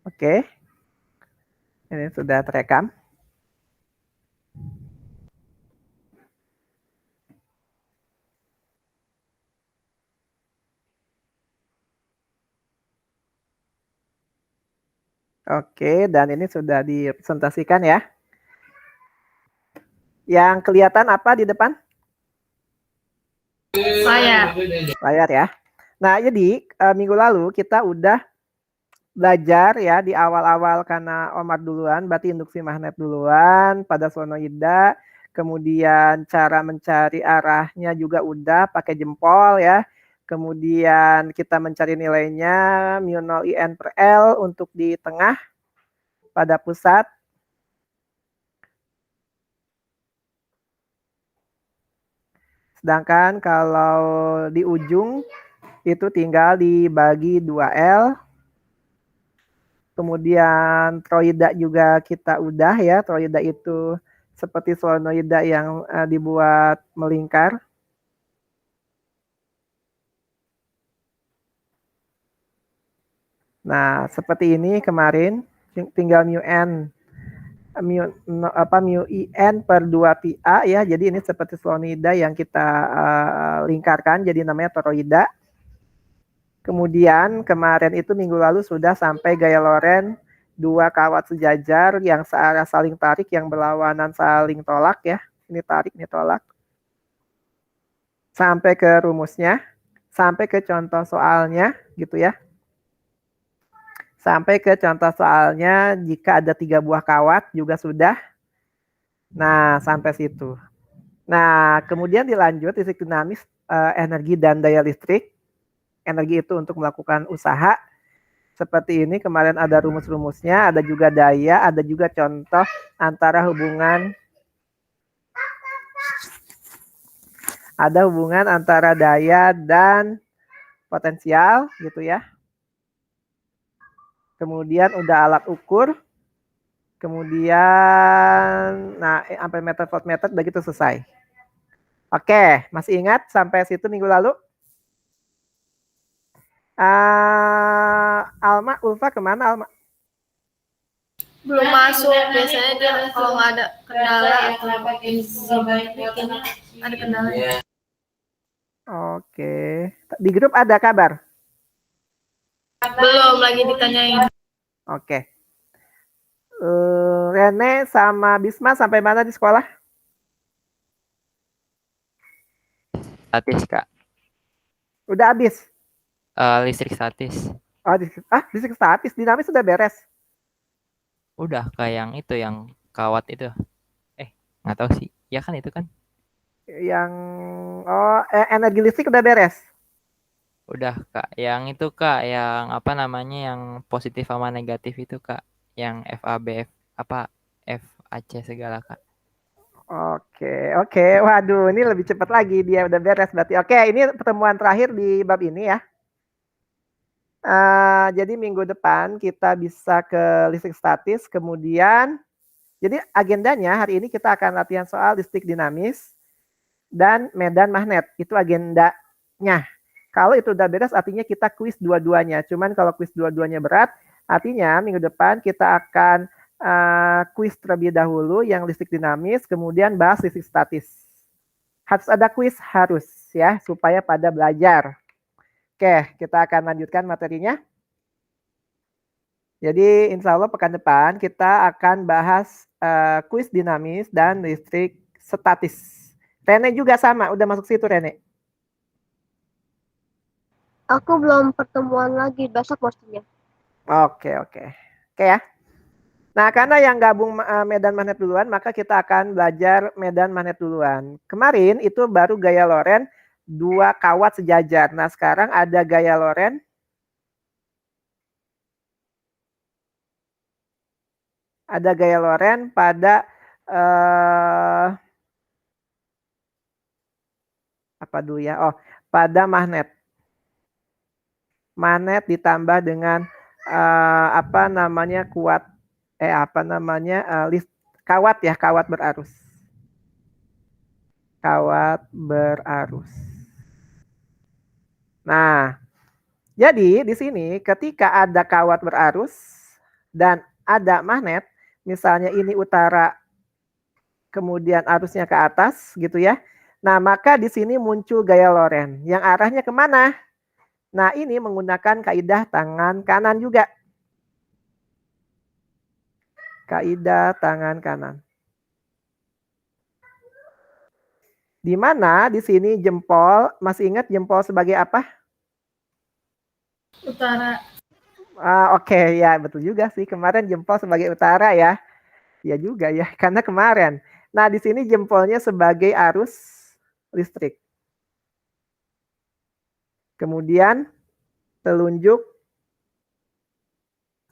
Oke. Ini sudah terekam. Oke, dan ini sudah dipresentasikan ya. Yang kelihatan apa di depan? Layar. Layar ya. Nah, jadi minggu lalu kita udah belajar ya di awal-awal karena Omar duluan, berarti induksi magnet duluan pada solenoida, kemudian cara mencari arahnya juga udah pakai jempol ya. Kemudian kita mencari nilainya mu 0 IN per L untuk di tengah pada pusat. Sedangkan kalau di ujung itu tinggal dibagi 2L. Kemudian toroida juga kita udah ya, toroida itu seperti solenoida yang dibuat melingkar. Nah, seperti ini kemarin tinggal mu n mu in per 2 pi a ya. Jadi ini seperti solenoida yang kita lingkarkan jadi namanya toroida. Kemudian kemarin itu minggu lalu sudah sampai gaya Lorentz 2 kawat sejajar yang searah saling tarik yang berlawanan saling tolak ya. Ini tarik, ini tolak. Sampai ke rumusnya, sampai ke contoh soalnya gitu ya. Sampai ke contoh soalnya jika ada 3 buah kawat juga sudah. Nah, sampai situ. Nah, kemudian dilanjut listrik dinamis, energi dan daya listrik. Energi itu untuk melakukan usaha. Seperti ini kemarin ada rumus-rumusnya, ada juga daya, ada juga contoh antara hubungan antara daya dan potensial gitu ya. Kemudian udah alat ukur. Kemudian nah ampermeter voltmeter begitu selesai. Oke, masih ingat sampai situ minggu lalu? Alma, Ulfa kemana Alma? Belum masuk. Biasanya dia kalau nggak ada kendala atau ada kendala. Oke. Di grup ada kabar? Belum, lagi ditanyain. Oke. Rene sama Bisma sampai mana di sekolah? Statis, Kak. Udah habis? Listrik statis. Oh, listrik statis, dinamis sudah beres? Udah kayak yang itu, yang kawat itu. Nggak tahu sih. Ya kan itu kan? Yang energi listrik udah beres? Udah, Kak. Yang itu, Kak, yang apa namanya, yang positif sama negatif itu, Kak. Yang FAB, FAC segala, Kak. Oke. Waduh, ini lebih cepat lagi dia udah beres berarti. Oke, ini pertemuan terakhir di bab ini ya. Jadi minggu depan kita bisa ke listrik statis, kemudian jadi agendanya hari ini kita akan latihan soal listrik dinamis dan medan magnet. Itu agendanya. Kalau itu udah beres artinya kita kuis dua-duanya. Cuman kalau kuis dua-duanya berat, artinya minggu depan kita akan kuis terlebih dahulu yang listrik dinamis, kemudian bahas listrik statis. Harus ada kuis, harus ya, supaya pada belajar. Oke, kita akan lanjutkan materinya. Jadi insya Allah pekan depan kita akan bahas kuis dinamis dan listrik statis. Rene juga sama, udah masuk situ Rene? Aku belum pertemuan lagi, besok maksudnya. Oke ya. Nah, karena yang gabung medan magnet duluan, maka kita akan belajar medan magnet duluan. Kemarin itu baru gaya Lorentz 2 kawat sejajar. Nah, sekarang ada gaya Lorentz pada apa dulu ya? Oh, pada magnet. Magnet ditambah dengan apa namanya kawat ya, kawat berarus. Kawat berarus. Nah, Jadi di sini ketika ada kawat berarus dan ada magnet, misalnya ini utara, kemudian arusnya ke atas gitu ya. Nah, maka di sini muncul gaya Lorentz yang arahnya kemana? Nah, ini menggunakan kaidah tangan kanan juga. Kaidah tangan kanan. Di mana di sini jempol, masih ingat jempol sebagai apa? Utara. Oke, ya betul juga sih. Kemarin jempol sebagai utara ya. Ya juga ya, karena kemarin. Nah, di sini jempolnya sebagai arus listrik. Kemudian telunjuk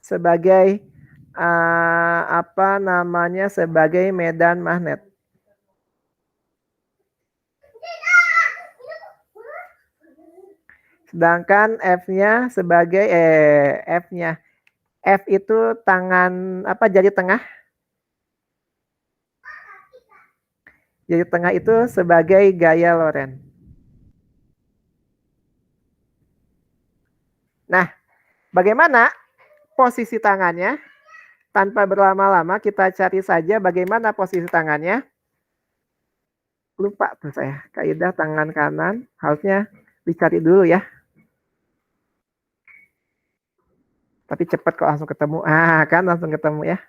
sebagai apa namanya? Sebagai medan magnet. Sedangkan F-nya sebagai F-nya. F itu tangan apa? Jari tengah. Jari tengah itu sebagai gaya Lorentz. Nah, bagaimana posisi tangannya? Tanpa berlama-lama kita cari saja bagaimana posisi tangannya. Lupa tuh saya, kaidah tangan kanan harusnya dicari dulu ya. Tapi cepat kok langsung ketemu. Kan langsung ketemu ya.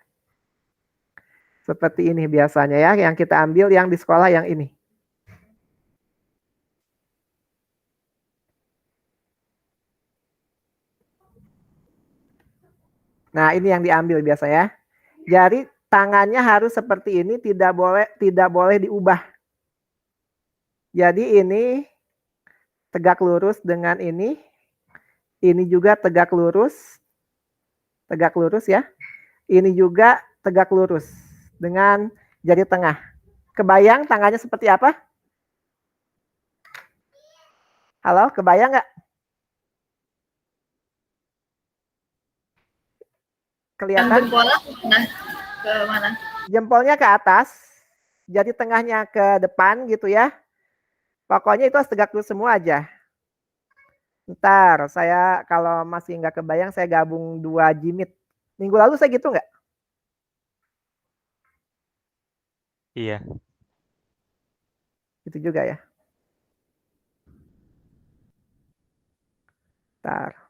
Seperti ini biasanya ya, yang kita ambil yang di sekolah yang ini. Nah, ini yang diambil biasa ya. Jadi tangannya harus seperti ini, tidak boleh diubah. Jadi ini tegak lurus dengan ini juga tegak lurus ya. Ini juga tegak lurus dengan jari tengah. Kebayang tangannya seperti apa? Halo, kebayang nggak? Kelihatan? Jempolnya ke mana? Jempolnya ke atas, jari tengahnya ke depan gitu ya. Pokoknya itu harus tegak lurus semua aja. Ntar saya kalau masih nggak kebayang, saya gabung 2 jimit. Minggu lalu saya gitu nggak? Iya. Itu juga ya. Ntar.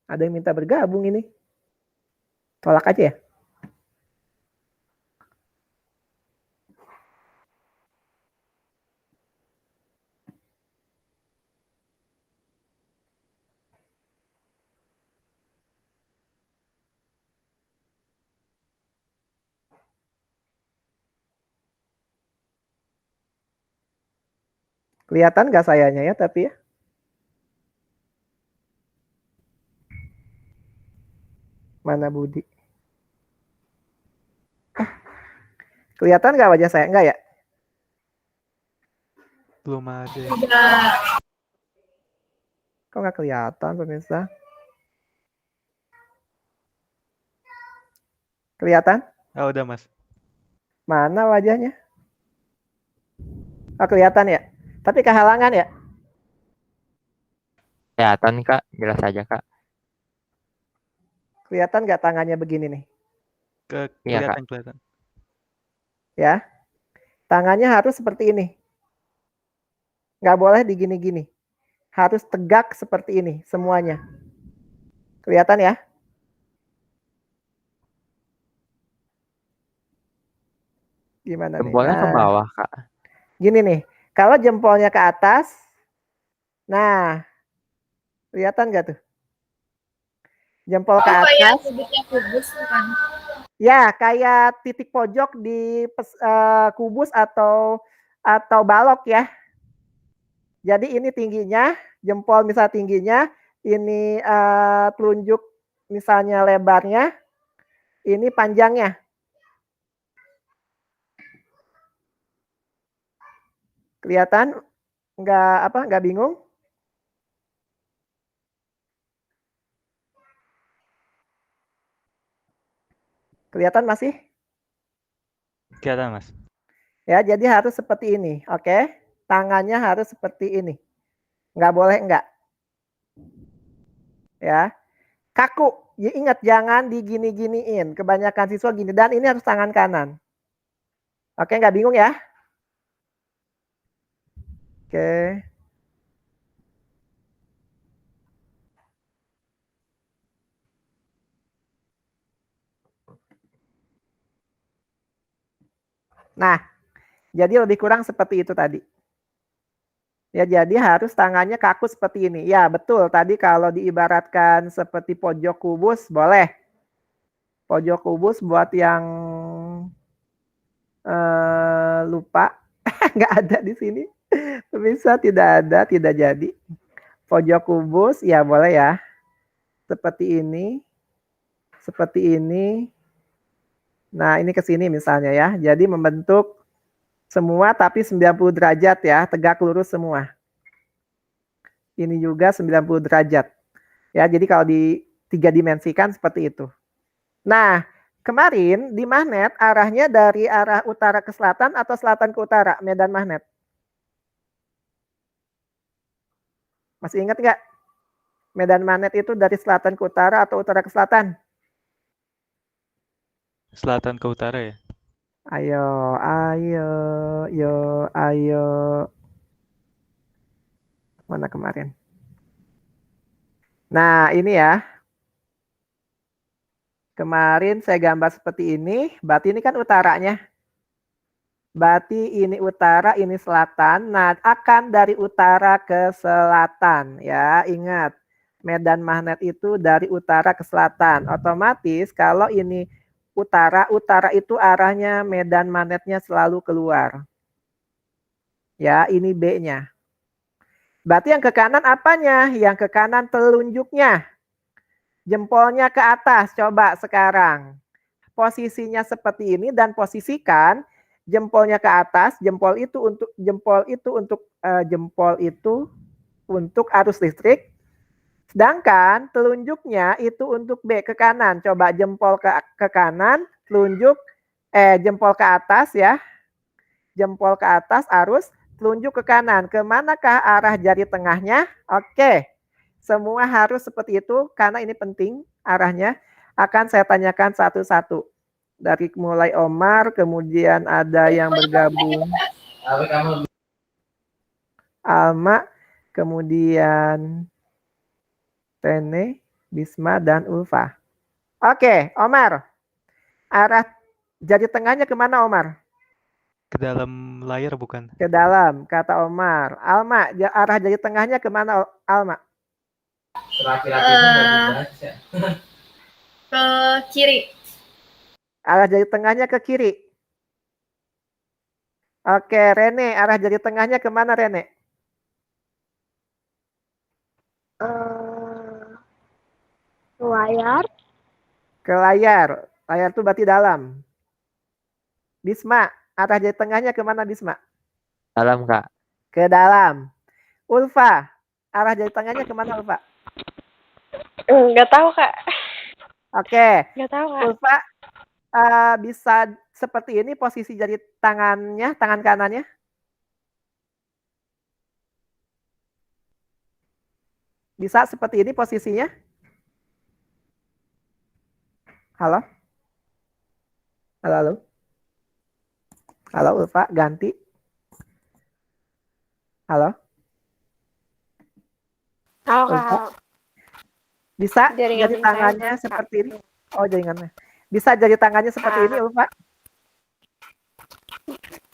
Ada yang minta bergabung ini. Tolak aja ya. Kelihatan nggak sayanya ya tapi ya. Mana Budi? Kelihatan nggak wajah saya? Enggak ya? Belum ada. Kok nggak kelihatan pemirsa? Kelihatan? Oh, udah Mas. Mana wajahnya? Oh, kelihatan ya? Tapi kehalangan ya? Kelihatan Kak, jelas aja Kak. Kelihatan nggak tangannya begini nih? Iya, Kak. Kelihatan. Ya. Tangannya harus seperti ini. Nggak boleh digini-gini. Harus tegak seperti ini semuanya. Kelihatan ya? Gimana nih? Jempolnya ke bawah Kak. Gini nih, kalau jempolnya ke atas, nah, kelihatan nggak tuh? Jempol ke atas. Kayak kubus bukan? Ya, kayak titik pojok di kubus atau balok ya. Jadi ini tingginya, jempol misalnya tingginya, ini telunjuk misalnya lebarnya, ini panjangnya. Kelihatan? Nggak bingung? Kelihatan masih? Kelihatan, Mas. Ya, jadi harus seperti ini, oke? Tangannya harus seperti ini. Nggak boleh enggak. Ya, kaku. Ya, ingat jangan digini-giniin. Kebanyakan siswa gini. Dan ini harus tangan kanan. Oke, nggak bingung ya? Oke. Nah, jadi lebih kurang seperti itu tadi. Ya, jadi harus tangannya kaku seperti ini. Ya, betul. Tadi kalau diibaratkan seperti pojok kubus, boleh. Pojok kubus buat yang lupa, nggak ada di sini. Bisa tidak ada, tidak jadi. Pojok kubus, ya boleh ya. Seperti ini. Seperti ini. Nah, ini ke sini misalnya ya. Jadi membentuk semua tapi 90 derajat ya, tegak lurus semua. Ini juga 90 derajat. Ya, jadi kalau di 3 dimensikan seperti itu. Nah, kemarin di magnet arahnya dari arah utara ke selatan atau selatan ke utara, medan magnet? Masih ingat nggak? Medan magnet itu dari selatan ke utara atau utara ke selatan? Selatan ke utara ya. Ayo, ayo, yo, ayo. Mana kemarin? Nah, ini ya. Kemarin saya gambar seperti ini, berarti ini kan utaranya. Berarti ini utara, ini selatan. Nah, akan dari utara ke selatan ya. Ingat, medan magnet itu dari utara ke selatan. Otomatis kalau ini utara, utara itu arahnya medan magnetnya selalu keluar. Ya, ini B-nya. Berarti yang ke kanan apanya? Yang ke kanan telunjuknya. Jempolnya ke atas. Coba sekarang. Posisinya seperti ini dan posisikan jempolnya ke atas, jempol itu untuk arus listrik. Sedangkan telunjuknya itu untuk B ke kanan. Coba jempol ke kanan, telunjuk jempol ke atas ya. Jempol ke atas arus, telunjuk ke kanan. Kemanakah arah jari tengahnya? Oke. Semua harus seperti itu karena ini penting arahnya. Akan saya tanyakan satu-satu. Dari mulai Omar, kemudian ada yang bergabung. Alma, kemudian Rene, Bisma, dan Ulfa. Oke, Omar. Arah jari tengahnya kemana, Omar? Ke dalam layar bukan? Ke dalam, kata Omar. Alma, arah jari tengahnya kemana, Alma? Ke kiri. Arah jari tengahnya ke kiri. Oke, Rene, arah jari tengahnya kemana, Rene? Layar. Ke layar. Layar itu berarti dalam. Bisma, arah jari tengahnya kemana, Bisma? Dalam, Kak. Ke dalam. Ulfa, arah jari tengahnya kemana, Ulfa? Nggak tahu, Kak. Oke. Nggak tahu, Kak. Ulfa, bisa seperti ini posisi jari tangannya, tangan kanannya? Bisa seperti ini posisinya? Halo? Halo, halo? Halo, Ulfa, ganti. Halo? Tahu, Ulfa? Kak. Bisa Jaringan jari saya tangannya rusak. seperti ini? Oh, jaringannya. Bisa jari tangannya seperti ini, Ulfa?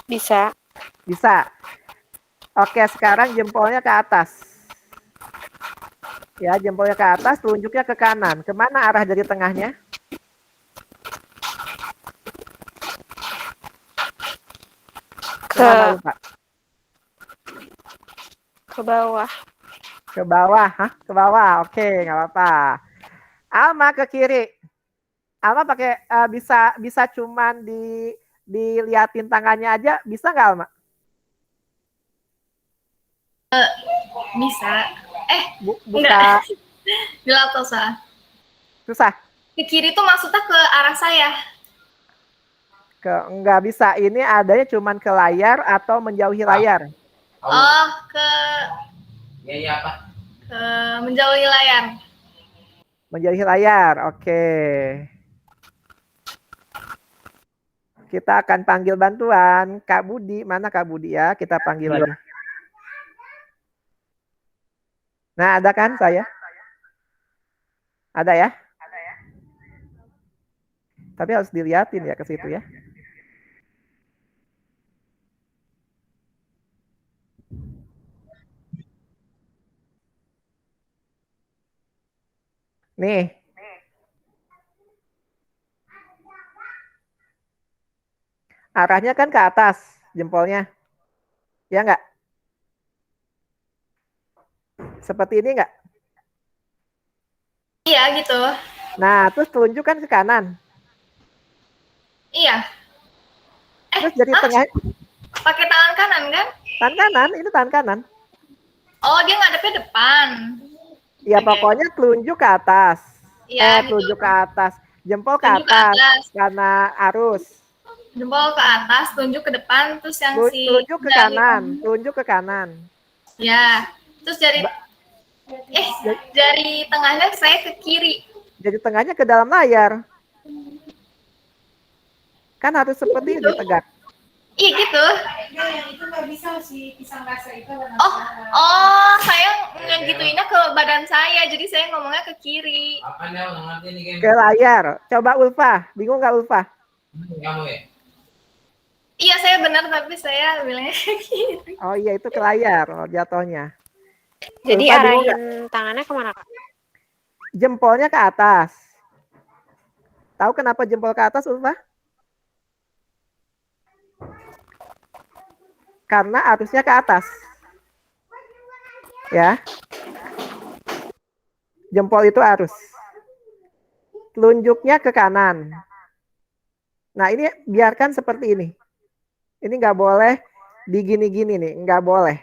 Bisa. Bisa. Oke, sekarang jempolnya ke atas. Ya, jempolnya ke atas, telunjuknya ke kanan. Kemana arah jari tengahnya? Kemana, Ulfa? Ke bawah. Ke bawah, hah? Ke bawah, oke, nggak apa-apa. Alma ke kiri. Alma pakai bisa cuman diliatin tangannya aja, bisa nggak Alma? Bisa. Buka. Gelap, Tosa. Susah. Ke kiri tuh maksudnya ke arah saya. Nggak bisa. Ini adanya cuman ke layar atau menjauhi layar. Oh, ke menjauhi layar. Menjauhi layar. Oke. Kita akan panggil bantuan. Kak Budi, mana Kak Budi ya? Kita panggil lagi. Nah, ada kan saya? Ada ya? Tapi harus dilihatin ya ke situ ya. Nih. Arahnya kan ke atas jempolnya. Ya enggak? Seperti ini enggak? Iya gitu. Nah, terus tunjukkan ke kanan. Iya. Terus jadi tengah. Pakai tangan kanan kan? Tangan kanan, ini tangan kanan. Oh, dia ngadepnya depan. Ya Oke. pokoknya telunjuk ke atas. Iya, gitu. Telunjuk ke atas. Jempol ke Tunjuk ke atas. atas. Karena arus. Jempol ke atas, tunjuk ke depan, terus yang si Telunjuk ke kanan. Telunjuk ke kanan. Ya. Terus jari tengahnya saya ke kiri. Jadi tengahnya ke dalam layar. Kan harus seperti ini tegak. Iya gitu. Ya, yang itu nggak bisa si pisang rasa itu. Oh, saya ngegituinnya ke badan saya, jadi saya ngomongnya ke kiri. Ke layar. Coba Ulfa. Bingung nggak Ulfa? Iya, saya benar, tapi saya bilangnya ke kiri. Oh iya, itu ke layar jatuhnya. Jadi Ulfa bingung arahin tangannya kemana, Kak? Jempolnya ke atas. Tahu kenapa jempol ke atas, Ulfa? Karena arusnya ke atas. Ya. Jempol itu arus. Telunjuknya ke kanan. Nah, ini biarkan seperti ini. Ini nggak boleh digini-gini nih, nggak boleh.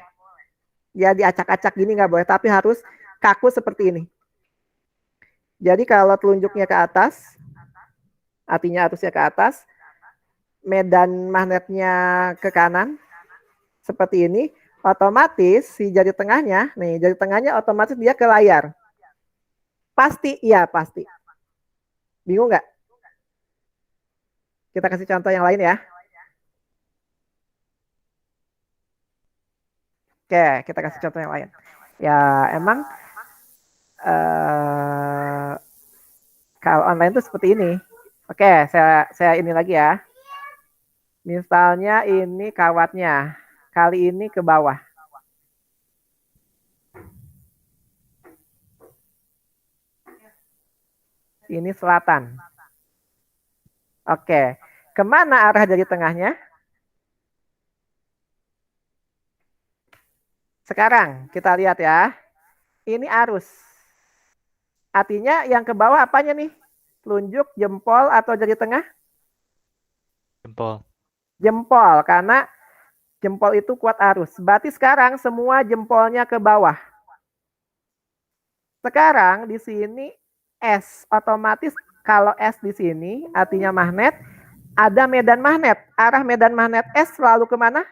Ya diacak-acak gini nggak boleh, tapi harus kaku seperti ini. Jadi kalau telunjuknya ke atas, artinya arusnya ke atas, medan magnetnya ke kanan, seperti ini, otomatis si jari tengahnya, nih jari tengahnya otomatis dia ke layar. Pasti, iya pasti. Bingung nggak? Kita kasih contoh yang lain ya. Oke, kita kasih contoh yang lain. Ya emang kalau online tuh seperti ini. Oke, saya ini lagi ya. Misalnya ini kawatnya. Kali ini ke bawah. Ini selatan. Oke. Kemana arah jari tengahnya? Sekarang kita lihat ya. Ini arus. Artinya yang ke bawah apanya nih? Telunjuk, jempol, atau jari tengah? Jempol. Jempol, karena jempol itu kuat arus. Berarti sekarang semua jempolnya ke bawah. Sekarang di sini S. Otomatis kalau S di sini artinya magnet. Ada medan magnet. Arah medan magnet S selalu kemana?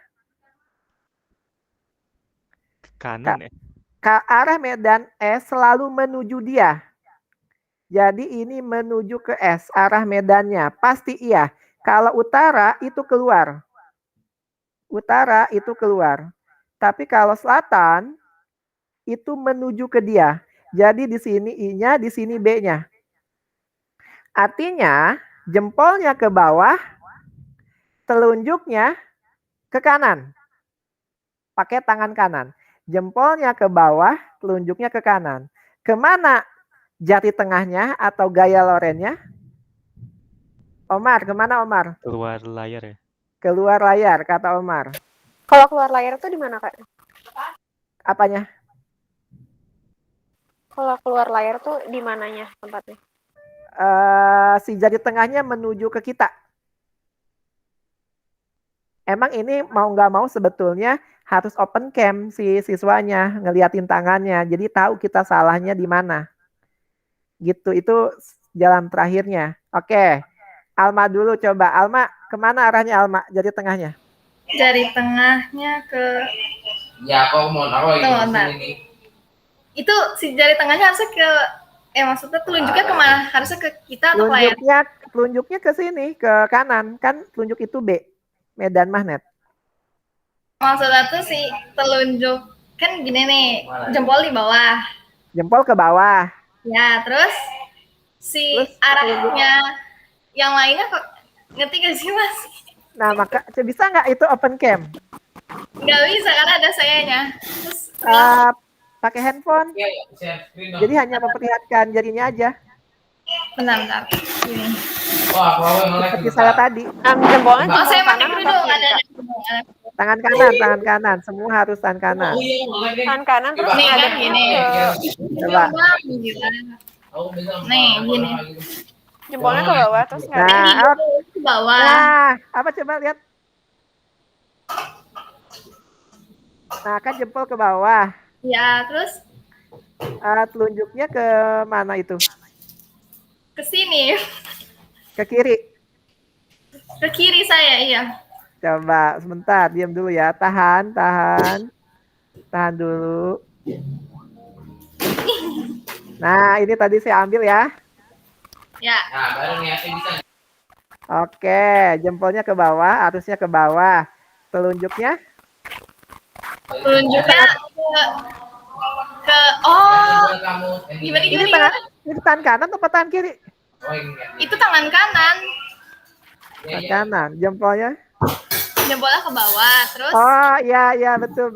Kanan ya. Arah medan S selalu menuju dia. Jadi ini menuju ke S. Arah medannya. Pasti iya. Kalau utara itu keluar. Utara itu keluar. Tapi kalau selatan itu menuju ke dia. Jadi di sini I-nya, di sini B-nya. Artinya jempolnya ke bawah, telunjuknya ke kanan. Pakai tangan kanan. Jempolnya ke bawah, telunjuknya ke kanan. Kemana jari tengahnya atau gaya lorennya? Omar, kemana Omar? Keluar layar ya. Keluar layar, kata Omar. Kalau keluar layar itu di mana, Kak? Apanya? Kalau keluar layar tuh di mananya tempatnya? Si jari tengahnya menuju ke kita. Emang ini mau nggak mau sebetulnya harus open cam si siswanya, ngeliatin tangannya. Jadi tahu kita salahnya di mana. Gitu, itu jalan terakhirnya. Oke, Alma dulu coba. Alma, kemana arahnya Alma? Jari tengahnya. Jari tengahnya ke Ya, aku mau naruh Tunggu, bentar. ini. itu si jari tengahnya harusnya ke maksudnya telunjuknya kemana? Harusnya ke kita atau ke layar? Telunjuknya ke sini, ke kanan. Kan telunjuk itu B, medan magnet. Maksudnya tuh si telunjuk kan gini nih, jempol di bawah. Jempol ke bawah. Ya, terus si Terus arahnya yang lainnya kok ngerti gak sih Mas? Nah, maka bisa nggak itu open cam? Nggak bisa karena ada sayanya. Terus Pakai handphone. Jadi hanya memperlihatkan jarinya aja. bentar. Gini. Wah, aku Seperti saya tadi. Jempolnya Oh, saya jempol pakai kanan kerudung. atau Ada. kiri, Kak? Tangan kanan. Semua harus tangan kanan. Tangan kanan terus Nih, ngadep kan gini. Coba. Nih, gini. jempolnya ke bawah terus ngadep. Nah, Ke bawah. nah, apa coba lihat? Nah, kan jempol ke bawah. Ya, terus Telunjuknya ke mana itu? ke sini. Ke kiri. Ke kiri saya, iya. Coba sebentar, diam dulu ya. Tahan dulu. Nah, ini tadi saya ambil ya. Ya. Nah, baru nih aku bisa. Oke, jempolnya ke bawah, harusnya ke bawah. Telunjuknya Telunjuknya ke gimana? ini tangan kanan atau tangan kiri? Itu tangan kanan. Tangan kanan, jempolnya. Jempolnya ke bawah, terus Oh, iya, betul.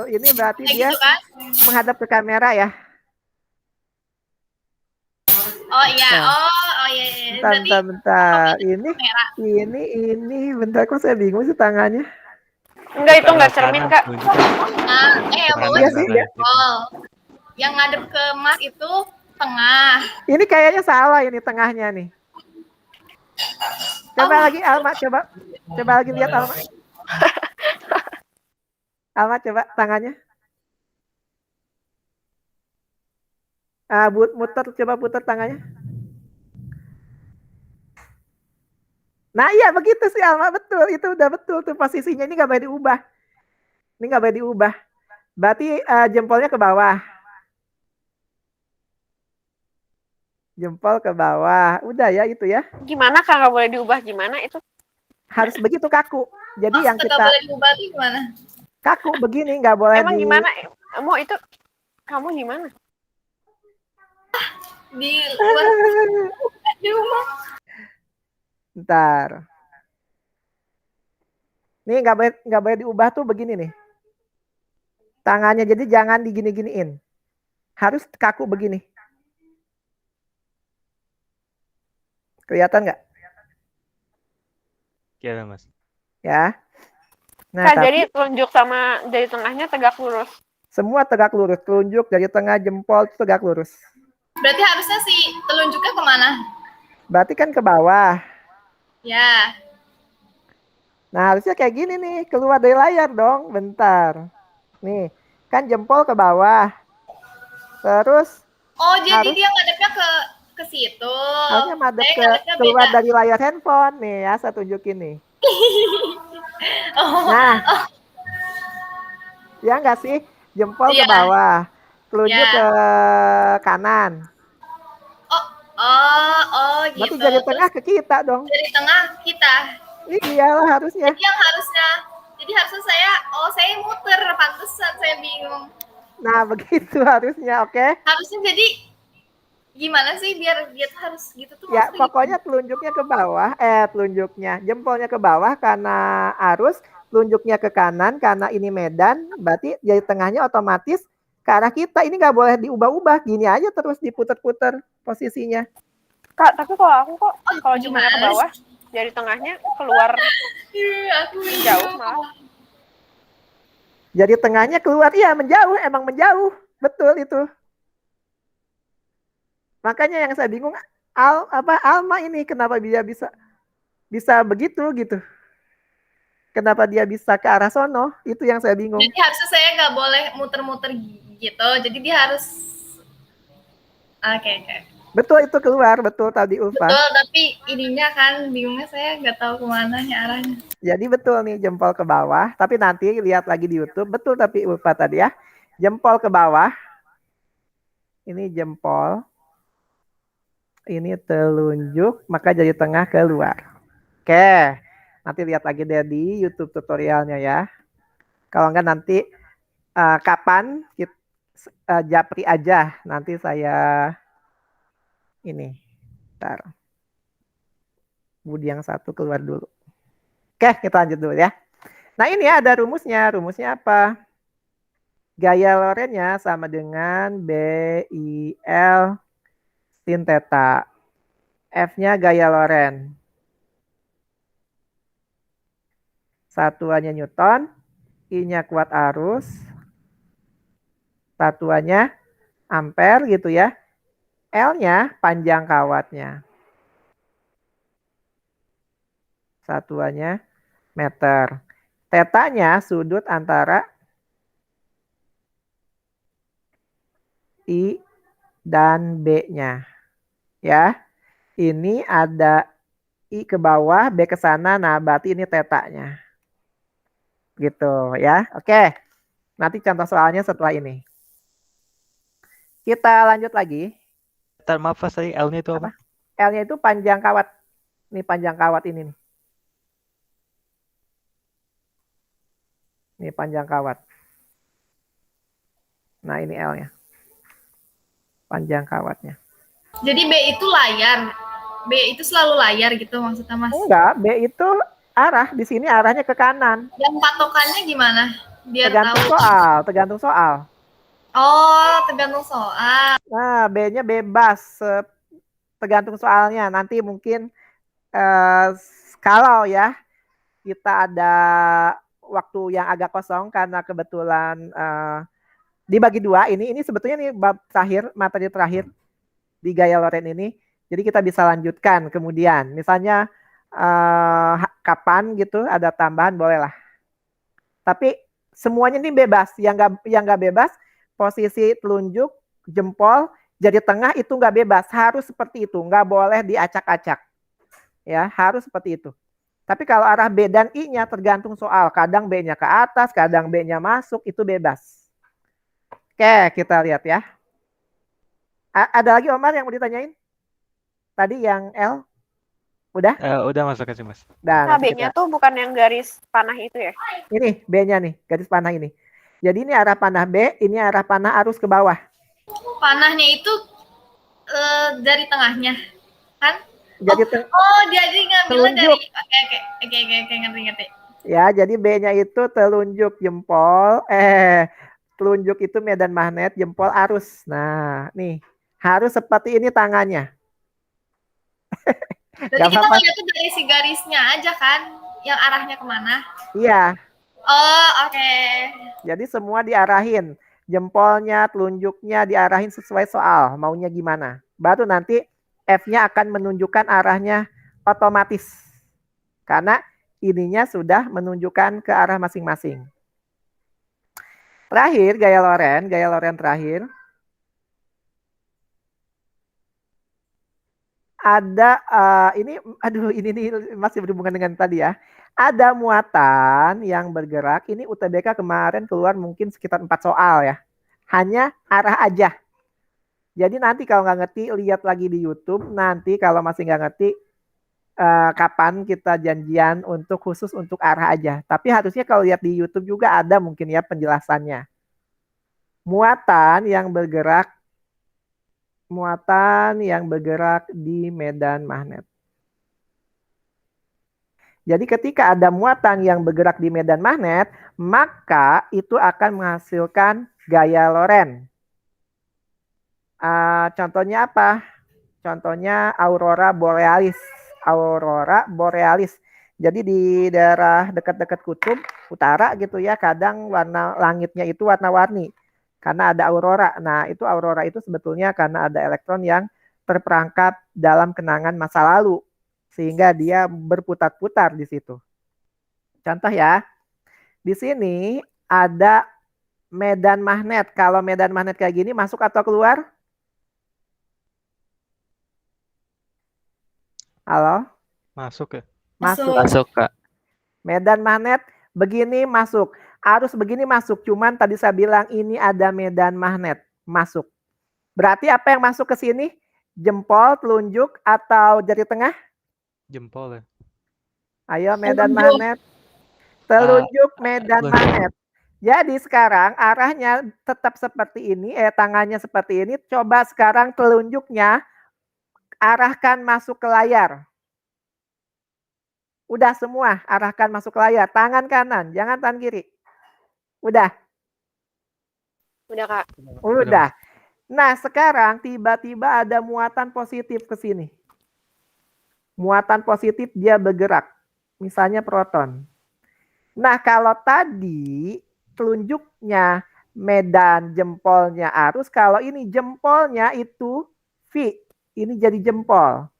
Ini berarti kayak dia gitu kan? menghadap ke kamera ya. Oh iya, Nah. iya. Bentar. Kamera. Ini bentar, kok saya bingung sih tangannya. Enggak, itu enggak cermin, Kak. Yang bawah Iya itu sih, jempol. Yang ngadep ke Mas itu tengah. Ini kayaknya salah ini tengahnya nih. Coba lagi Alma, coba lagi lihat Alma. Alma coba tangannya. Coba putar tangannya. Nah iya begitu sih Alma, betul. Itu udah betul tuh posisinya. Ini nggak boleh diubah. Berarti jempolnya ke bawah. Jempol ke bawah. Udah ya itu ya. Gimana Kak, nggak boleh diubah gimana itu? Harus begitu kaku. Jadi yang kita boleh diubah tuh gimana? kaku begini, nggak boleh Emang gimana? Mau itu kamu gimana? Di luar di rumah. Bentar. Nih nggak boleh diubah tuh begini nih. Tangannya jadi jangan digini-giniin. Harus kaku begini. Kelihatan nggak? Iya, Mas. Ya. Nah, Kak, tapi jadi telunjuk sama jari tengahnya tegak lurus. semua tegak lurus. Telunjuk dari tengah jempol itu tegak lurus. Berarti harusnya si telunjuknya kemana? Berarti kan ke bawah. Ya. Nah, harusnya kayak gini nih, keluar dari layar dong. Bentar. Nih, kan jempol ke bawah. Terus Oh, jadi Harus- dia ngadepnya ke situ. harusnya madep Saya ke ngadepnya keluar beda. dari layar handphone. Nih ya, saya tunjukin nih. Oh, Nah, ya nggak sih? Jempol ke Iya. bawah. Telunjuk Iya. ke kanan. gitu. Berarti jari tengah ke kita dong. Dari tengah kita. Iyalah harusnya. Jadi harusnya saya muter, pantesan saya bingung. Nah, begitu harusnya, oke? Harusnya jadi gimana sih biar dia tuh harus gitu tuh? Ya, maksudnya pokoknya telunjuknya ke bawah, jempolnya ke bawah karena arus, telunjuknya ke kanan karena ini medan, berarti jari tengahnya otomatis ke arah kita. Ini nggak boleh diubah-ubah, gini aja terus diputer-puter posisinya. Kak, tapi kalau aku kok kalau gimana jempolnya ke bawah, jari tengahnya keluar Aku jauh malah. Jadi tengahnya keluar, iya menjauh, emang menjauh, betul itu. Makanya yang saya bingung, Alma ini kenapa dia bisa begitu gitu? Kenapa dia bisa ke arah sono? Itu yang saya bingung. Jadi harusnya saya nggak boleh muter-muter gitu. Jadi dia harus. Oke. Betul itu keluar, betul tadi Ulfa. Betul, tapi ininya kan bingungnya saya nggak tahu kemananya arahnya. Jadi betul nih jempol ke bawah, tapi nanti lihat lagi di YouTube. Betul tapi Ulfa tadi ya. Jempol ke bawah. Ini jempol. Ini telunjuk, maka jari tengah keluar. Oke. Nanti lihat lagi deh di YouTube tutorialnya ya. Kalau enggak nanti kapan kita japri aja. Nanti saya ini. Bentar. Budi yang satu keluar dulu. Oke, kita lanjut dulu ya. Nah ini ya ada rumusnya. Rumusnya apa? Gaya Lorenz-nya sama dengan BIL sin theta. F-nya gaya Lorenz. Satuannya Newton. I-nya kuat arus. Satuannya ampere gitu ya. L-nya panjang kawatnya. Satuannya meter. Tetanya sudut antara I dan B-nya. Ya. Ini ada I ke bawah, B ke sana. Nah, berarti ini tetanya. Gitu ya. Oke. Nanti contoh soalnya setelah ini. Kita lanjut lagi. Ntar maaf Mas, tadi L-nya itu apa? L-nya itu panjang kawat. Ini panjang kawat ini nih. Ini panjang kawat. Nah, ini L-nya. Panjang kawatnya. Jadi B itu layar. B itu selalu layar gitu maksudnya Mas. Enggak, B itu arah. Di sini arahnya ke kanan. Dan patokannya gimana? Biar Tergantung tahu. soal, tergantung soal. Oh, tergantung soal. Nah, B-nya bebas. Tergantung soalnya. Nanti mungkin kalau ya kita ada waktu yang agak kosong karena kebetulan dibagi dua. Ini sebetulnya nih bab terakhir, materi terakhir di gaya Lorenz ini. Jadi kita bisa lanjutkan kemudian. Misalnya kapan gitu ada tambahan bolehlah. Tapi semuanya ini bebas. Yang nggak bebas posisi telunjuk, jempol, jari tengah itu nggak bebas. Harus seperti itu. Nggak boleh diacak-acak. Ya, harus seperti itu. Tapi kalau arah B dan I-nya tergantung soal. Kadang B-nya ke atas, kadang B-nya masuk, itu bebas. Oke, kita lihat ya. Ada lagi Omar yang mau ditanyain? Tadi yang L? Udah? Udah Mas, kasih Mas. Nah, B-nya tuh bukan yang garis panah itu ya? Ini B-nya nih, garis panah ini. Jadi ini arah panah B, ini arah panah arus ke bawah. Panahnya itu dari tengahnya, kan? Jadi jadi ngambilnya dari oke, ngerti. Ya, jadi B-nya itu telunjuk jempol, telunjuk itu medan magnet, jempol arus. Nah, nih, harus seperti ini tangannya. Jadi kita ngeliat tuh dari si garisnya aja kan, yang arahnya kemana? Iya. Oh, oke. Jadi semua diarahin. Jempolnya, telunjuknya diarahin sesuai soal. Maunya gimana. Baru nanti F-nya akan menunjukkan arahnya otomatis. Karena ininya sudah menunjukkan ke arah masing-masing. Terakhir, gaya Lorenz terakhir. Ada, ini masih berhubungan dengan tadi ya. Ada muatan yang bergerak, ini UTBK kemarin keluar mungkin sekitar 4 soal ya. Hanya arah aja. Jadi nanti kalau nggak ngerti, lihat lagi di YouTube. Nanti kalau masih nggak ngerti, kapan kita janjian untuk khusus untuk arah aja. Tapi harusnya kalau lihat di YouTube juga ada mungkin ya penjelasannya. Muatan yang bergerak di medan magnet. Jadi ketika ada muatan yang bergerak di medan magnet, maka itu akan menghasilkan gaya Lorenz. Contohnya apa? Contohnya aurora borealis. Aurora borealis. Jadi di daerah dekat-dekat kutub utara gitu ya, kadang warna langitnya itu warna-warni. Karena ada aurora. Nah, itu aurora itu sebetulnya karena ada elektron yang terperangkap dalam kenangan masa lalu. Sehingga dia berputar-putar di situ. Contoh ya. Di sini ada medan magnet. Kalau medan magnet kayak gini masuk atau keluar? Halo? Masuk ya. Masuk. Masuk, Kak. Medan magnet begini masuk. Arus begini masuk. Cuman tadi saya bilang ini ada medan magnet masuk. Berarti apa yang masuk ke sini? Jempol, telunjuk, atau jari tengah? Jempol ya. Ayo medan Telunjuk. magnet. Telunjuk medan telunjuk. magnet. Jadi sekarang arahnya tetap seperti ini, tangannya seperti ini. Coba sekarang telunjuknya arahkan masuk ke layar. Udah semua, arahkan masuk ke layar. Tangan kanan, jangan tangan kiri. Udah? Udah, Kak. Udah. Nah, sekarang tiba-tiba ada muatan positif ke sini. Muatan positif dia bergerak. Misalnya proton. Nah, kalau tadi telunjuknya medan, jempolnya arus. Kalau ini jempolnya itu V. Ini jadi jempol.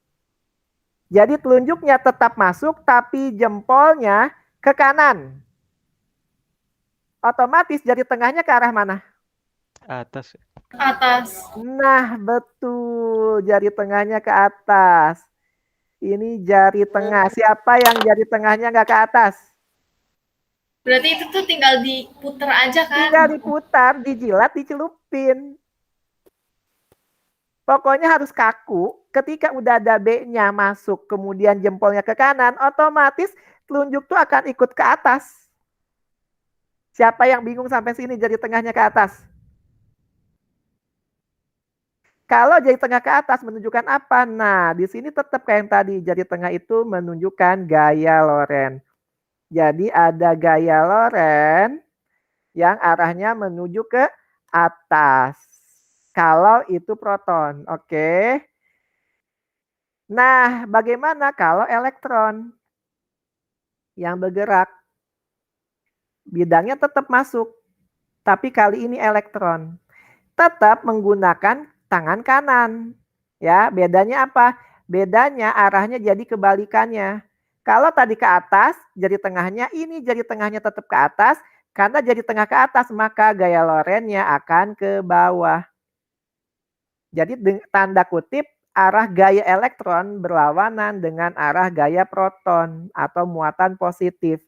Jadi telunjuknya tetap masuk, tapi jempolnya ke kanan. Otomatis jari tengahnya ke arah mana? Atas. Atas. Nah, betul. Jari tengahnya ke atas. Ini jari tengah. Siapa yang jari tengahnya nggak ke atas? Berarti itu tuh tinggal diputer aja kan? Tinggal diputar, dijilat, dicelupin. Pokoknya harus kaku. Ketika udah ada B-nya masuk, kemudian jempolnya ke kanan, otomatis telunjuk tuh akan ikut ke atas. Siapa yang bingung sampai sini jari tengahnya ke atas? Kalau jari tengah ke atas menunjukkan apa? Nah, di sini tetap kayak yang tadi. Jari tengah itu menunjukkan gaya Lorentz. Jadi ada gaya Lorentz yang arahnya menuju ke atas. Kalau itu proton, oke. Nah, bagaimana kalau elektron yang bergerak? Bidangnya tetap masuk, tapi kali ini elektron. Tetap menggunakan tangan kanan. Ya, bedanya apa? Bedanya arahnya jadi kebalikannya. Kalau tadi ke atas, jari tengahnya ini jari tengahnya tetap ke atas. Karena jari tengah ke atas, maka gaya Lorentz-nya akan ke bawah. Jadi tanda kutip arah gaya elektron berlawanan dengan arah gaya proton atau muatan positif.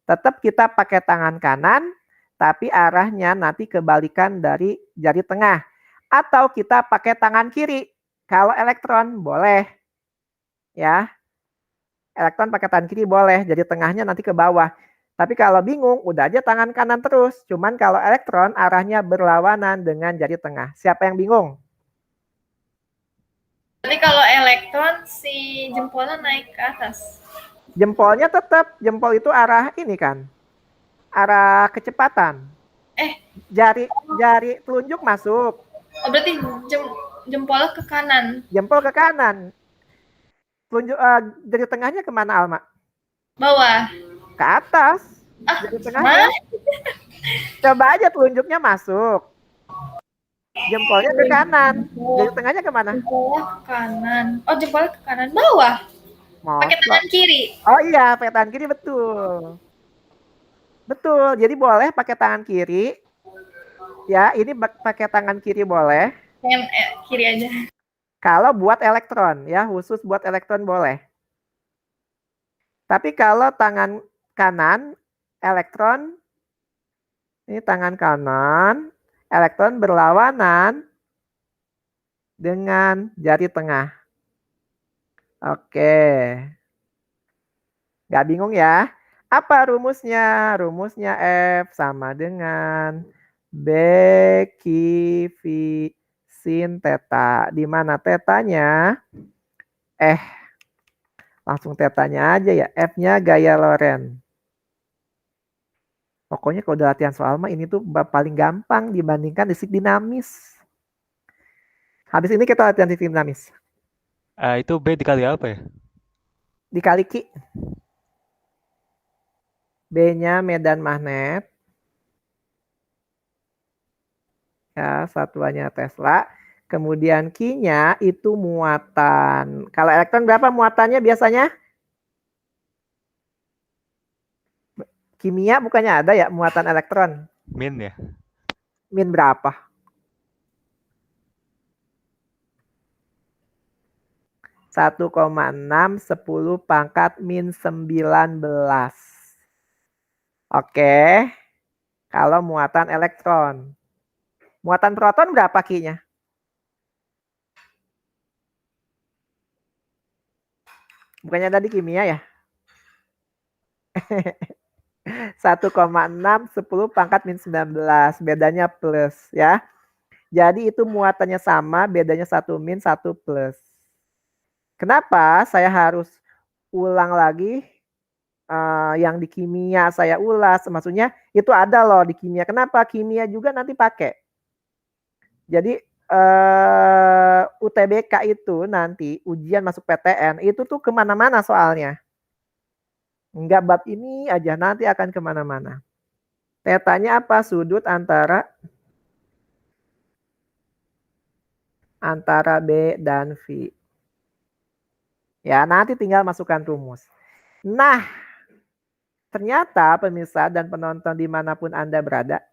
Tetap kita pakai tangan kanan, tapi arahnya nanti kebalikan dari jari tengah. Atau kita pakai tangan kiri. Kalau elektron boleh. Ya. Elektron pakai tangan kiri boleh, jadi tengahnya nanti ke bawah. Tapi kalau bingung, udah aja tangan kanan terus. Cuman kalau elektron arahnya berlawanan dengan jari tengah. Siapa yang bingung? Berarti kalau elektron si jempolnya naik ke atas. Jempolnya tetap, jempol itu arah ini kan. Arah kecepatan. Jari telunjuk masuk. Oh, berarti jempolnya ke kanan. Jempol ke kanan. Telunjuk jari tengahnya kemana, Alma? Bawah. Ke atas. Jari tengahnya. Coba aja telunjuknya masuk. Jempolnya ke kanan. Jari tengahnya kemana? Jempolnya ke kanan. Oh, jempolnya ke kanan bawah. Pakai tangan kiri. Oh iya, pakai tangan kiri, betul. Betul. Jadi boleh pakai tangan kiri. Ya, ini pakai tangan kiri boleh. Yang kiri aja. Kalau buat elektron, ya, khusus buat elektron boleh. Tapi kalau tangan kanan, elektron, ini tangan kanan, elektron berlawanan dengan jari tengah. Oke. Nggak bingung ya? Apa rumusnya? Rumusnya F sama dengan B Q V sin theta. Di mana tetanya? Langsung tetanya aja ya. F-nya gaya Lorentz. Pokoknya kalau udah latihan soal mah ini tuh paling gampang dibandingkan listrik dinamis. Habis ini kita latihan listrik dinamis. Itu B dikali apa ya? Dikali Q. B-nya medan magnet. Ya, satuannya Tesla. Kemudian Q-nya itu muatan. Kalau elektron berapa muatannya biasanya? Kimia bukannya ada ya muatan elektron? Min ya? Min berapa? 1,6 10 pangkat min 19. Oke. Kalau muatan elektron. Muatan proton berapa Ki-nya? Bukannya tadi kimia ya? 1,6 10 pangkat min 19. Bedanya plus ya. Jadi itu muatannya sama, bedanya 1 min 1 plus. Kenapa saya harus ulang lagi yang di kimia saya ulas? Maksudnya itu ada loh di kimia. Kenapa? Kimia juga nanti pakai. Jadi UTBK itu nanti ujian masuk PTN itu tuh kemana-mana soalnya. Enggak bab ini aja, nanti akan kemana-mana. Tetanya apa? Sudut antara B dan V. Ya, nanti tinggal masukkan rumus. Nah, ternyata pemirsa dan penonton dimanapun Anda berada,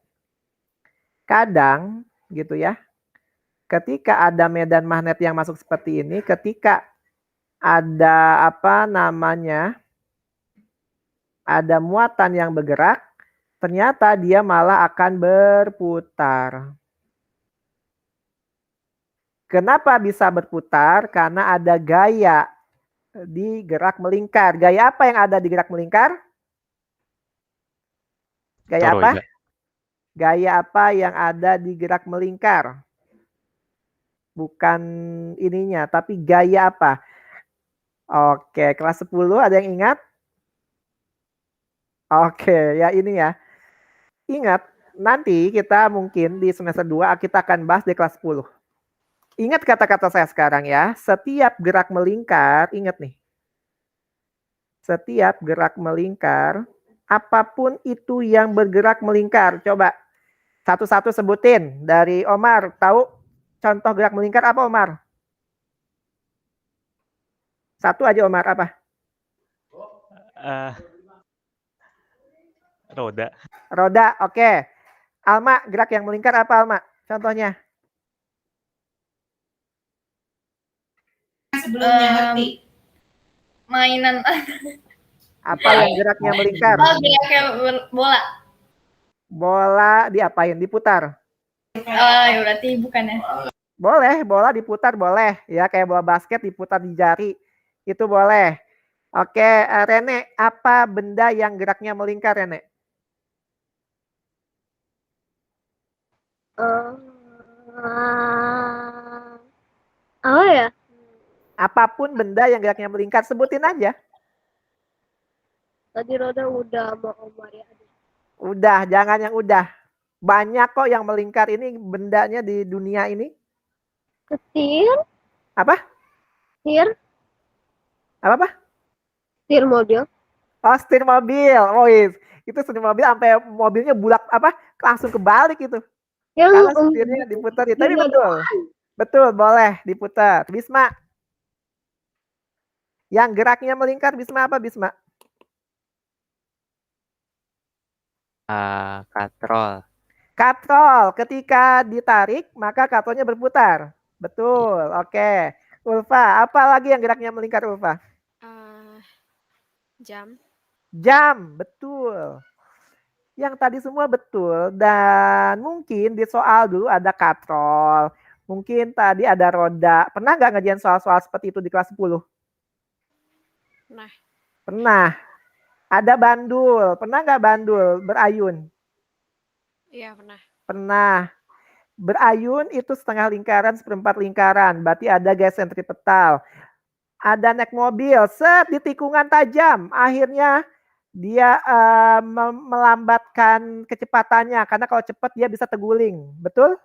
kadang gitu ya, ketika ada medan magnet yang masuk seperti ini, ketika ada ada muatan yang bergerak, ternyata dia malah akan berputar. Kenapa bisa berputar? Karena ada gaya di gerak melingkar. Gaya apa yang ada di gerak melingkar? Gaya apa? Toroida. Gaya apa yang ada di gerak melingkar? Bukan ininya, tapi gaya apa? Oke, kelas 10 ada yang ingat? Oke, ya ini ya. Ingat, nanti kita mungkin di semester 2 kita akan bahas di kelas 10. Ingat kata-kata saya sekarang ya. Setiap gerak melingkar, ingat nih. Setiap gerak melingkar, apapun itu yang bergerak melingkar. Coba satu-satu sebutin. Dari Omar, tahu contoh gerak melingkar apa Omar? Satu aja Omar, apa? Roda. Roda, oke. Alma, gerak yang melingkar apa Alma? Contohnya. Sebelumnya ngerti. Mainan. Apa yang geraknya melingkar? Oh, geraknya bola. Bola diapain? Diputar. Oh, ya berarti bukan ya. Boleh, bola diputar boleh. Ya, kayak bola basket diputar di jari. Itu boleh. Oke, Rene, apa benda yang geraknya melingkar, Rene? Apa ya? Apapun benda yang geraknya melingkar, sebutin aja. Tadi roda udah mau Omar ya. Udah, jangan yang udah. Banyak kok yang melingkar ini bendanya di dunia ini. Setir, Apa? setir, Apa? setir mobil. Oh, setir mobil. Oh, itu setir mobil sampai mobilnya bulak langsung kebalik itu. Yang Karena setirnya diputar. Tapi betul. Betul, boleh diputar. Bisma. Yang geraknya melingkar Bisma apa Bisma? Katrol. Katrol. Ketika ditarik maka katrolnya berputar. Betul. Oke. Ulfa, apa lagi yang geraknya melingkar Ulfa? Jam. Jam, betul. Yang tadi semua betul. Dan mungkin di soal dulu ada katrol. Mungkin tadi ada roda. Pernah nggak ngerjain soal-soal seperti itu di kelas 10? Pernah. Pernah. Ada bandul. Pernah nggak bandul berayun? Iya, pernah. Pernah. Berayun itu setengah lingkaran, seperempat lingkaran. Berarti ada gaya sentripetal. Ada naik mobil, set di tikungan tajam. Akhirnya dia melambatkan kecepatannya. Karena kalau cepat dia bisa terguling. Betul?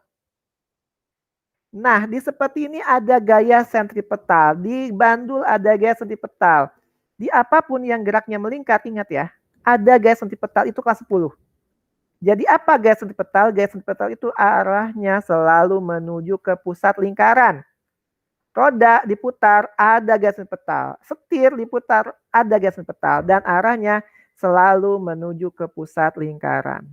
Nah, di seperti ini ada gaya sentripetal. Di bandul ada gaya sentripetal. Di apapun yang geraknya melingkar, ingat ya. Ada gaya sentripetal, itu kelas 10. Jadi apa gaya sentripetal? Gaya sentripetal itu arahnya selalu menuju ke pusat lingkaran. Roda diputar, ada gaya sentripetal. Setir diputar, ada gaya sentripetal. Dan arahnya selalu menuju ke pusat lingkaran.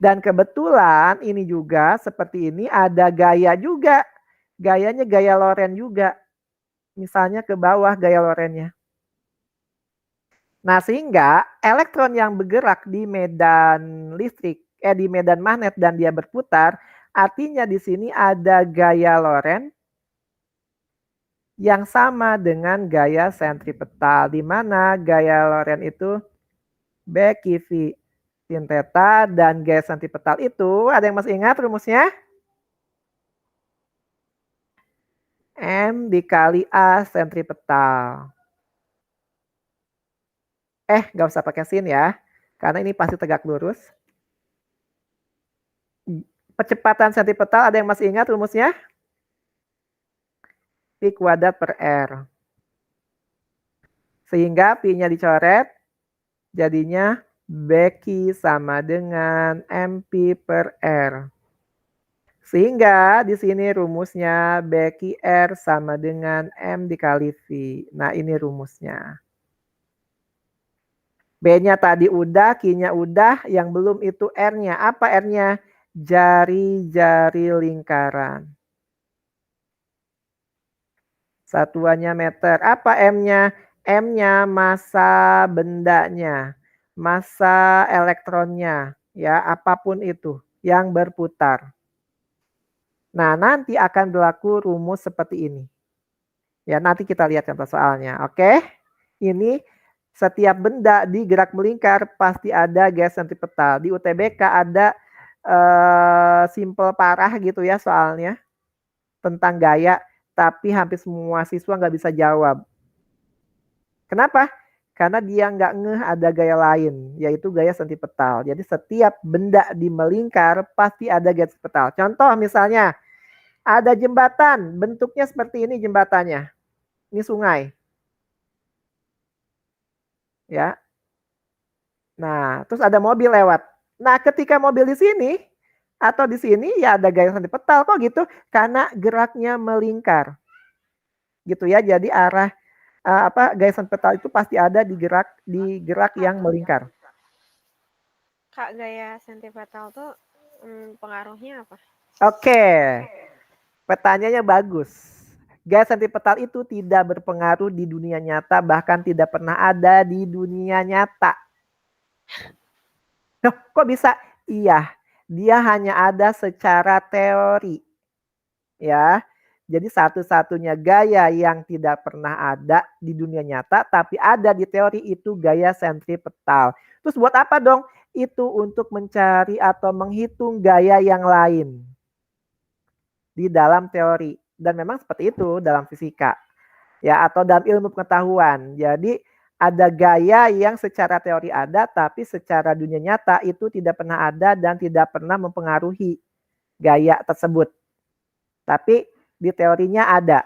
Dan kebetulan ini juga seperti ini ada gaya juga gayanya gaya Lorentz juga. Misalnya ke bawah gaya Lorentz-nya. Nah, sehingga elektron yang bergerak di medan listrik, di medan magnet dan dia berputar, artinya di sini ada gaya Lorentz yang sama dengan gaya sentripetal, di mana gaya Lorentz itu BQ sin theta dan gaya sentripetal itu, ada yang masih ingat rumusnya? M dikali A sentripetal. Nggak usah pakai sin ya, karena ini pasti tegak lurus. Percepatan sentripetal, ada yang masih ingat rumusnya? Pi kuadrat per R. Sehingga Pi-nya dicoret, jadinya BQ sama dengan MP per R. Sehingga di sini rumusnya BQR sama dengan M dikali V. Nah, ini rumusnya. B-nya tadi udah, Q-nya udah, yang belum itu R-nya. Apa R-nya? Jari-jari lingkaran. Satuannya meter. Apa M-nya? M-nya massa bendanya, massa elektronnya, ya apapun itu yang berputar. Nah, nanti akan berlaku rumus seperti ini. Ya, nanti kita lihat contoh soalnya. Oke? Ini setiap benda di gerak melingkar pasti ada gaya sentripetal. Di UTBK ada simple parah gitu ya soalnya tentang gaya, tapi hampir semua siswa nggak bisa jawab. Kenapa? Karena dia nggak ngeh ada gaya lain, yaitu gaya sentripetal. Jadi setiap benda di melingkar pasti ada gaya sentripetal. Contoh misalnya, ada jembatan, bentuknya seperti ini jembatannya. Ini sungai. Ya. Nah, terus ada mobil lewat. Nah, ketika mobil di sini atau di sini ya ada gaya sentripetal. Kok gitu? Karena geraknya melingkar. Gitu ya. Jadi arah gaya sentripetal itu pasti ada di gerak yang melingkar. Kak, gaya sentripetal tuh pengaruhnya apa? Oke. Pertanyaannya bagus. Gaya sentripetal itu tidak berpengaruh di dunia nyata, bahkan tidak pernah ada di dunia nyata. Loh, kok bisa? Iya, dia hanya ada secara teori. Ya. Jadi satu-satunya gaya yang tidak pernah ada di dunia nyata, tapi ada di teori itu gaya sentripetal. Terus buat apa dong? Itu untuk mencari atau menghitung gaya yang lain di dalam teori. Dan memang seperti itu dalam fisika. Ya, atau dalam ilmu pengetahuan. Jadi ada gaya yang secara teori ada, tapi secara dunia nyata itu tidak pernah ada dan tidak pernah mempengaruhi gaya tersebut. Tapi di teorinya ada.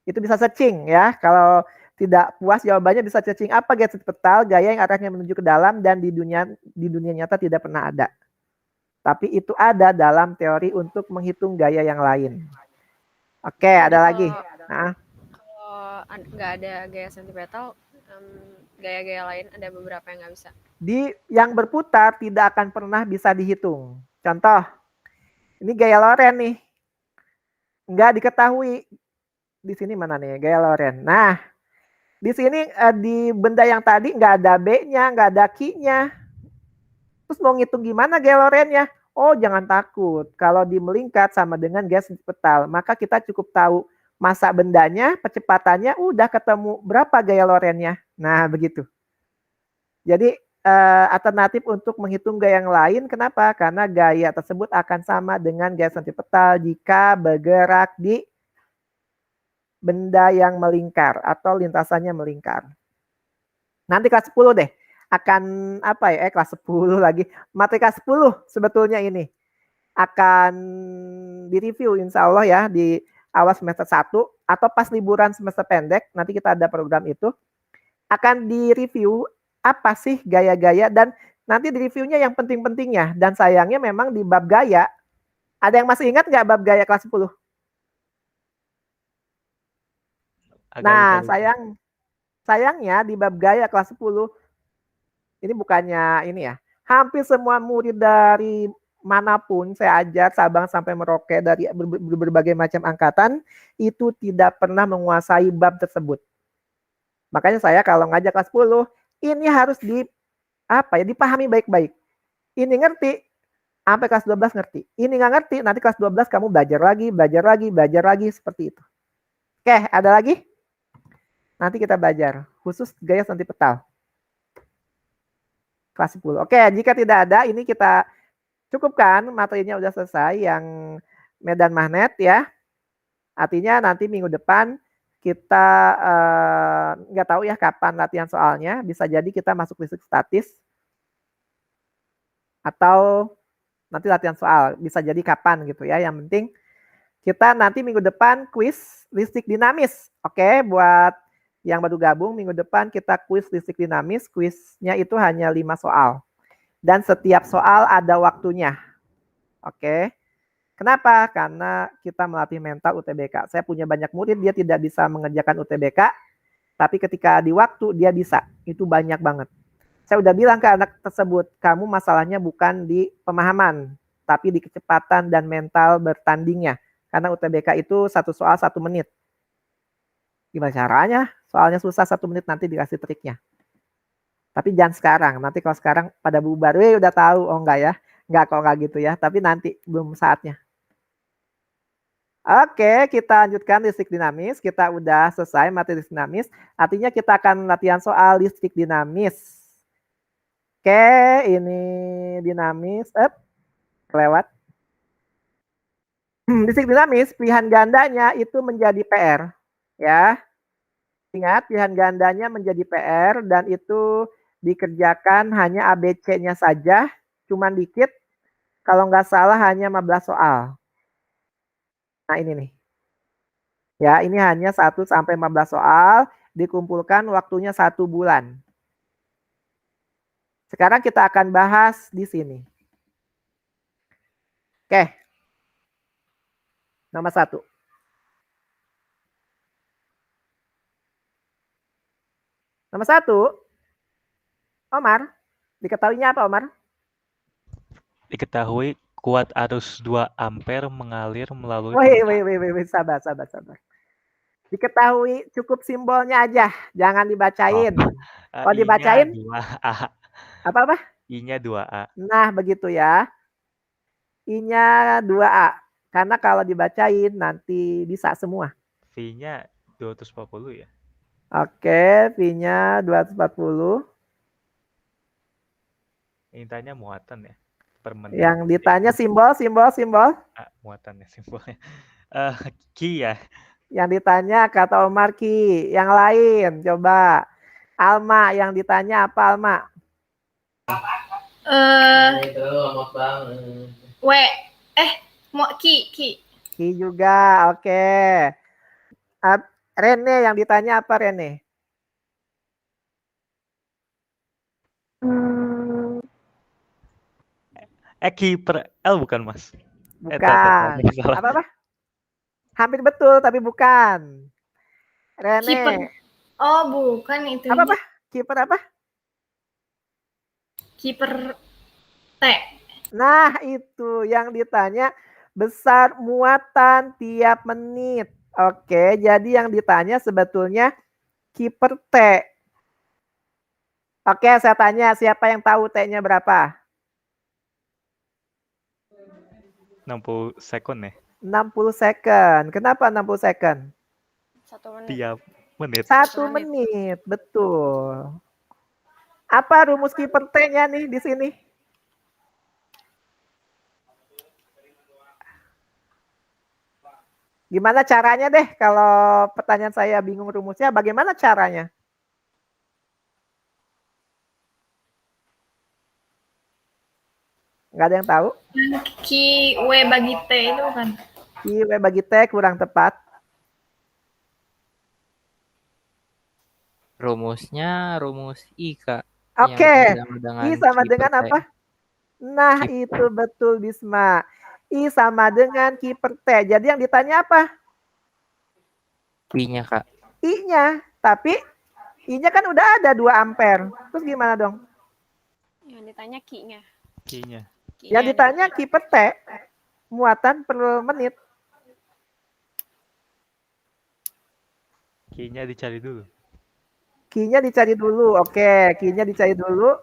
Itu bisa searching ya. Kalau tidak puas jawabannya bisa searching apa gaya sentripetal, gaya yang arahnya menuju ke dalam dan di dunia nyata tidak pernah ada. Tapi itu ada dalam teori untuk menghitung gaya yang lain. Oke, ada lagi. Nah. Kalau nggak ada gaya sentripetal, gaya-gaya lain ada beberapa yang nggak bisa. Di yang berputar tidak akan pernah bisa dihitung. Contoh, ini gaya Lorentz nih. Nggak diketahui. Di sini mana nih gaya Lorentz. Nah, di sini di benda yang tadi nggak ada B-nya, nggak ada Q-nya. Terus mau ngitung gimana gaya Lorentz-nya? Oh, jangan takut. Kalau di melingkar sama dengan gaya sentripetal, maka kita cukup tahu massa bendanya, percepatannya, udah ketemu berapa gaya Lorentz-nya. Nah, begitu. Jadi alternatif untuk menghitung gaya yang lain, kenapa? Karena gaya tersebut akan sama dengan gaya sentripetal jika bergerak di benda yang melingkar atau lintasannya melingkar. Nanti kelas 10 deh. Akan apa ya? Kelas 10 lagi. Materi kelas 10 sebetulnya ini. Akan direview insya Allah ya di awal semester 1 atau pas liburan semester pendek. Nanti kita ada program itu. Akan direview apa sih gaya-gaya dan nanti di reviewnya yang penting-pentingnya. Dan sayangnya memang di bab gaya. Ada yang masih ingat nggak bab gaya kelas 10? Nah, sayangnya di bab gaya kelas 10 ini bukannya ini ya. Hampir semua murid dari manapun saya ajar Sabang sampai Merauke dari berbagai macam angkatan, itu tidak pernah menguasai bab tersebut. Makanya saya kalau ngajak kelas 10, ini harus dipahami baik-baik. Ini ngerti, sampai kelas 12 ngerti. Ini nggak ngerti, nanti kelas 12 kamu belajar lagi, seperti itu. Oke, ada lagi? Nanti kita belajar, khusus gaya sentipetal. Kelas 10. Oke, jika tidak ada, ini kita cukupkan, materinya udah selesai yang medan magnet ya. Artinya nanti minggu depan kita nggak tahu ya kapan latihan soalnya, bisa jadi kita masuk listrik statis atau nanti latihan soal, bisa jadi kapan gitu ya. Yang penting kita nanti minggu depan kuis listrik dinamis. Oke, buat yang baru gabung, minggu depan kita kuis listrik dinamis, kuisnya itu hanya 5 soal. Dan setiap soal ada waktunya. Oke. Kenapa? Karena kita melatih mental UTBK. Saya punya banyak murid, dia tidak bisa mengerjakan UTBK, tapi ketika di waktu dia bisa. Itu banyak banget. Saya udah bilang ke anak tersebut, kamu masalahnya bukan di pemahaman, tapi di kecepatan dan mental bertandingnya. Karena UTBK itu 1 soal 1 menit. Gimana caranya? Soalnya susah 1 menit, nanti dikasih triknya. Tapi jangan sekarang. Nanti kalau sekarang pada bubar, udah tahu. Oh enggak ya. Enggak kok enggak gitu ya. Tapi nanti belum saatnya. Oke, kita lanjutkan listrik dinamis. Kita udah selesai materi listrik dinamis. Artinya kita akan latihan soal listrik dinamis. Oke, ini dinamis. Kelewat. Listrik dinamis, pilihan gandanya itu menjadi PR. Ya. Ingat, pilihan gandanya menjadi PR dan itu dikerjakan hanya ABC-nya saja, cuman dikit. Kalau nggak salah hanya 15 soal. Nah ini nih. Ya, ini hanya 1 sampai 15 soal, dikumpulkan waktunya 1 bulan. Sekarang kita akan bahas di sini. Oke. Nomor 1. Nomor 1, Omar, diketahuinya apa Omar? Diketahui kuat arus 2 ampere mengalir melalui Wih, sabar. Diketahui cukup simbolnya aja, jangan dibacain. Kalau dibacain, I-nya 2A. apa? I-nya 2A. Nah, begitu ya. I-nya 2A. Karena kalau dibacain nanti bisa semua. V-nya 240 ya. Oke, V-nya 240. Ini tanya muatan ya. Per menit. Yang ditanya simbol. Muatan ya simbolnya. Ki ya. Yang ditanya kata Omar Ki. Yang lain, coba. Alma, yang ditanya apa Alma? Itu lemot banget. Ki. Ki juga, oke. Rene, yang ditanya apa Rene? Kiper L bukan Mas? Bukan. Apa? Hampir betul tapi bukan. Rene. Kiper. Oh, bukan itu. Apa? Kiper apa? Kiper T. Nah, itu yang ditanya besar muatan tiap menit. Oke, jadi yang ditanya sebetulnya kiper T. Oke, saya tanya siapa yang tahu T-nya berapa? 60 second ya. 60 second. Kenapa 60 second? 1 menit. Tiap menit. 1 menit, betul. Apa rumus kiper T-nya nih di sini? Gimana caranya deh kalau pertanyaan saya bingung rumusnya, bagaimana caranya? Nggak ada yang tahu? Ki W bagi T itu kan. Ki W bagi T kurang tepat. Rumusnya rumus I, Kak. Oke, I sama kiper dengan T. apa? Nah, itu betul Bisma. I sama dengan kiper T. Jadi yang ditanya apa? I-nya, Kak. I-nya. Tapi I-nya kan udah ada 2 ampere. Terus gimana dong? Yang ditanya Ki-nya. Ki-nya. Yang ditanya Q per T, muatan per menit. Q-nya dicari dulu. Q-nya dicari dulu. Oke, Q-nya dicari dulu.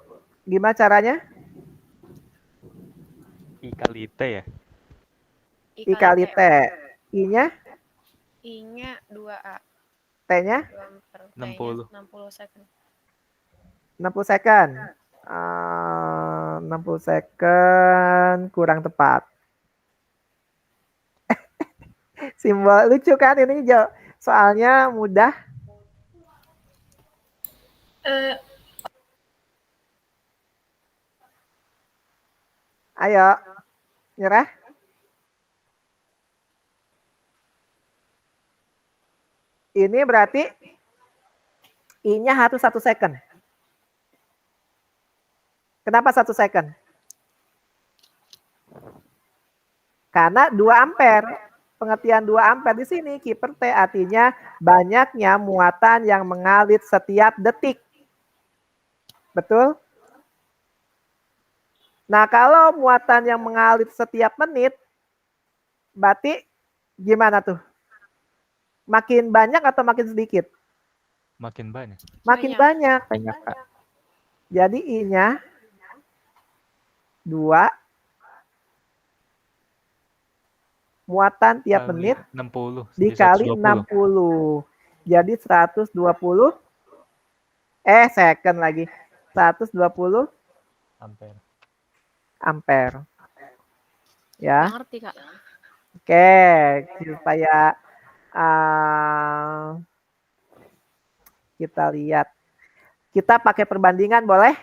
Gimana caranya? I kali T ya. I kali T. I-nya? I-nya 2A. T-nya? 2 ampere. 60. 60 second. 60 second. 60 second kurang tepat. Simbol lucu kan ini soalnya mudah. Ayo, nyerah. Ini berarti I-nya harus 1 second. Kenapa 1 second? Karena 2 ampere. Pengertian 2 ampere di sini Q per T artinya banyaknya muatan yang mengalir setiap detik. Betul? Nah, kalau muatan yang mengalir setiap menit, berarti gimana tuh? Makin banyak atau makin sedikit? Makin banyak. Makin banyak. Banyak, Kak. Jadi I-nya 2 muatan tiap Kali menit 60 dikali 60. Jadi 120 second lagi. 120 ampere. Ya. Nggak ngerti, Kak. Oke, supaya kita lihat. Kita pakai perbandingan boleh?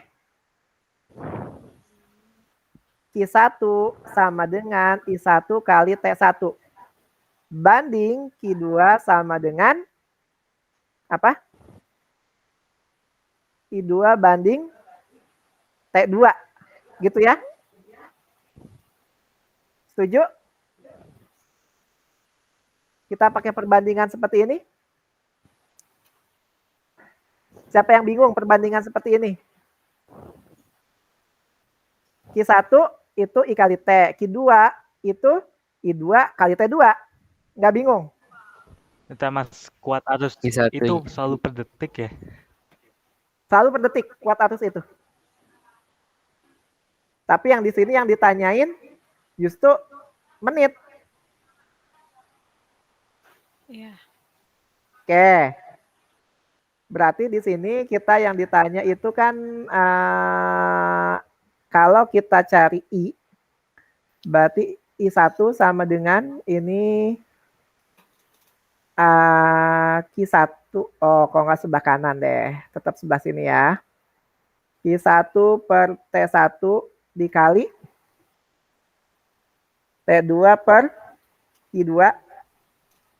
Q1 sama dengan I1 kali T1. Banding Q2 sama dengan apa? Q2 banding T2. Gitu ya? Setuju? Kita pakai perbandingan seperti ini? Siapa yang bingung perbandingan seperti ini? Q1 itu I kali T. Q2 itu I2 kali T2. Nggak bingung? Entah Mas, kuat arus Bisa itu tuh. selalu per detik ya? Selalu per detik kuat arus itu. Tapi yang di sini yang ditanyain justru menit. Iya. Oke. Berarti di sini kita yang ditanya itu kan kalau kita cari I, berarti I1 sama dengan ini Q1. Oh, kalau nggak sebelah kanan deh. Tetap sebelah sini ya. Q1 per T1 dikali T2 per Q2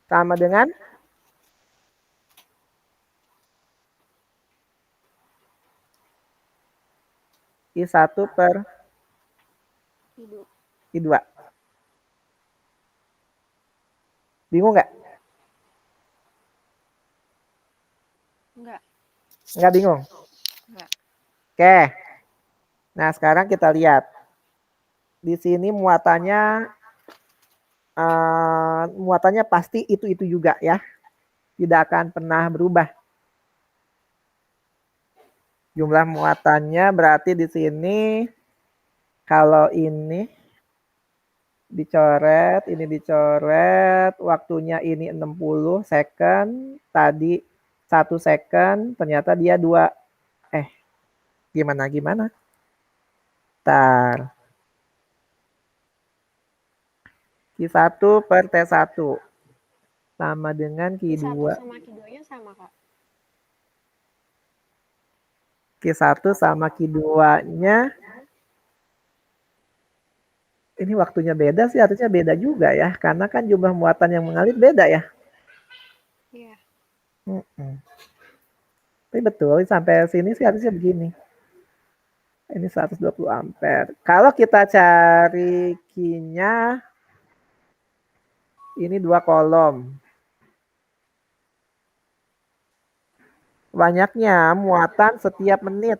sama dengan I1 per I2. Bingung nggak? Enggak. Nggak bingung? Nggak. Oke. Nah, sekarang kita lihat. Di sini muatannya pasti itu juga ya. Tidak akan pernah berubah. Jumlah muatannya berarti di sini kalau ini dicoret, ini dicoret, waktunya ini 60 second, tadi 1 second, ternyata dia 2. Gimana? Bentar. Q1 per T1 sama dengan Q2. Q1 sama Q2-nya sama, Kak. Q1 sama Q2-nya ini waktunya beda sih, harusnya beda juga ya, karena kan jumlah muatan yang mengalir beda ya. Iya. Tapi betul, sampai sini sih harusnya begini. Ini 120 ampere. Kalau kita cari Q-nya, ini 2 kolom. Banyaknya muatan setiap menit.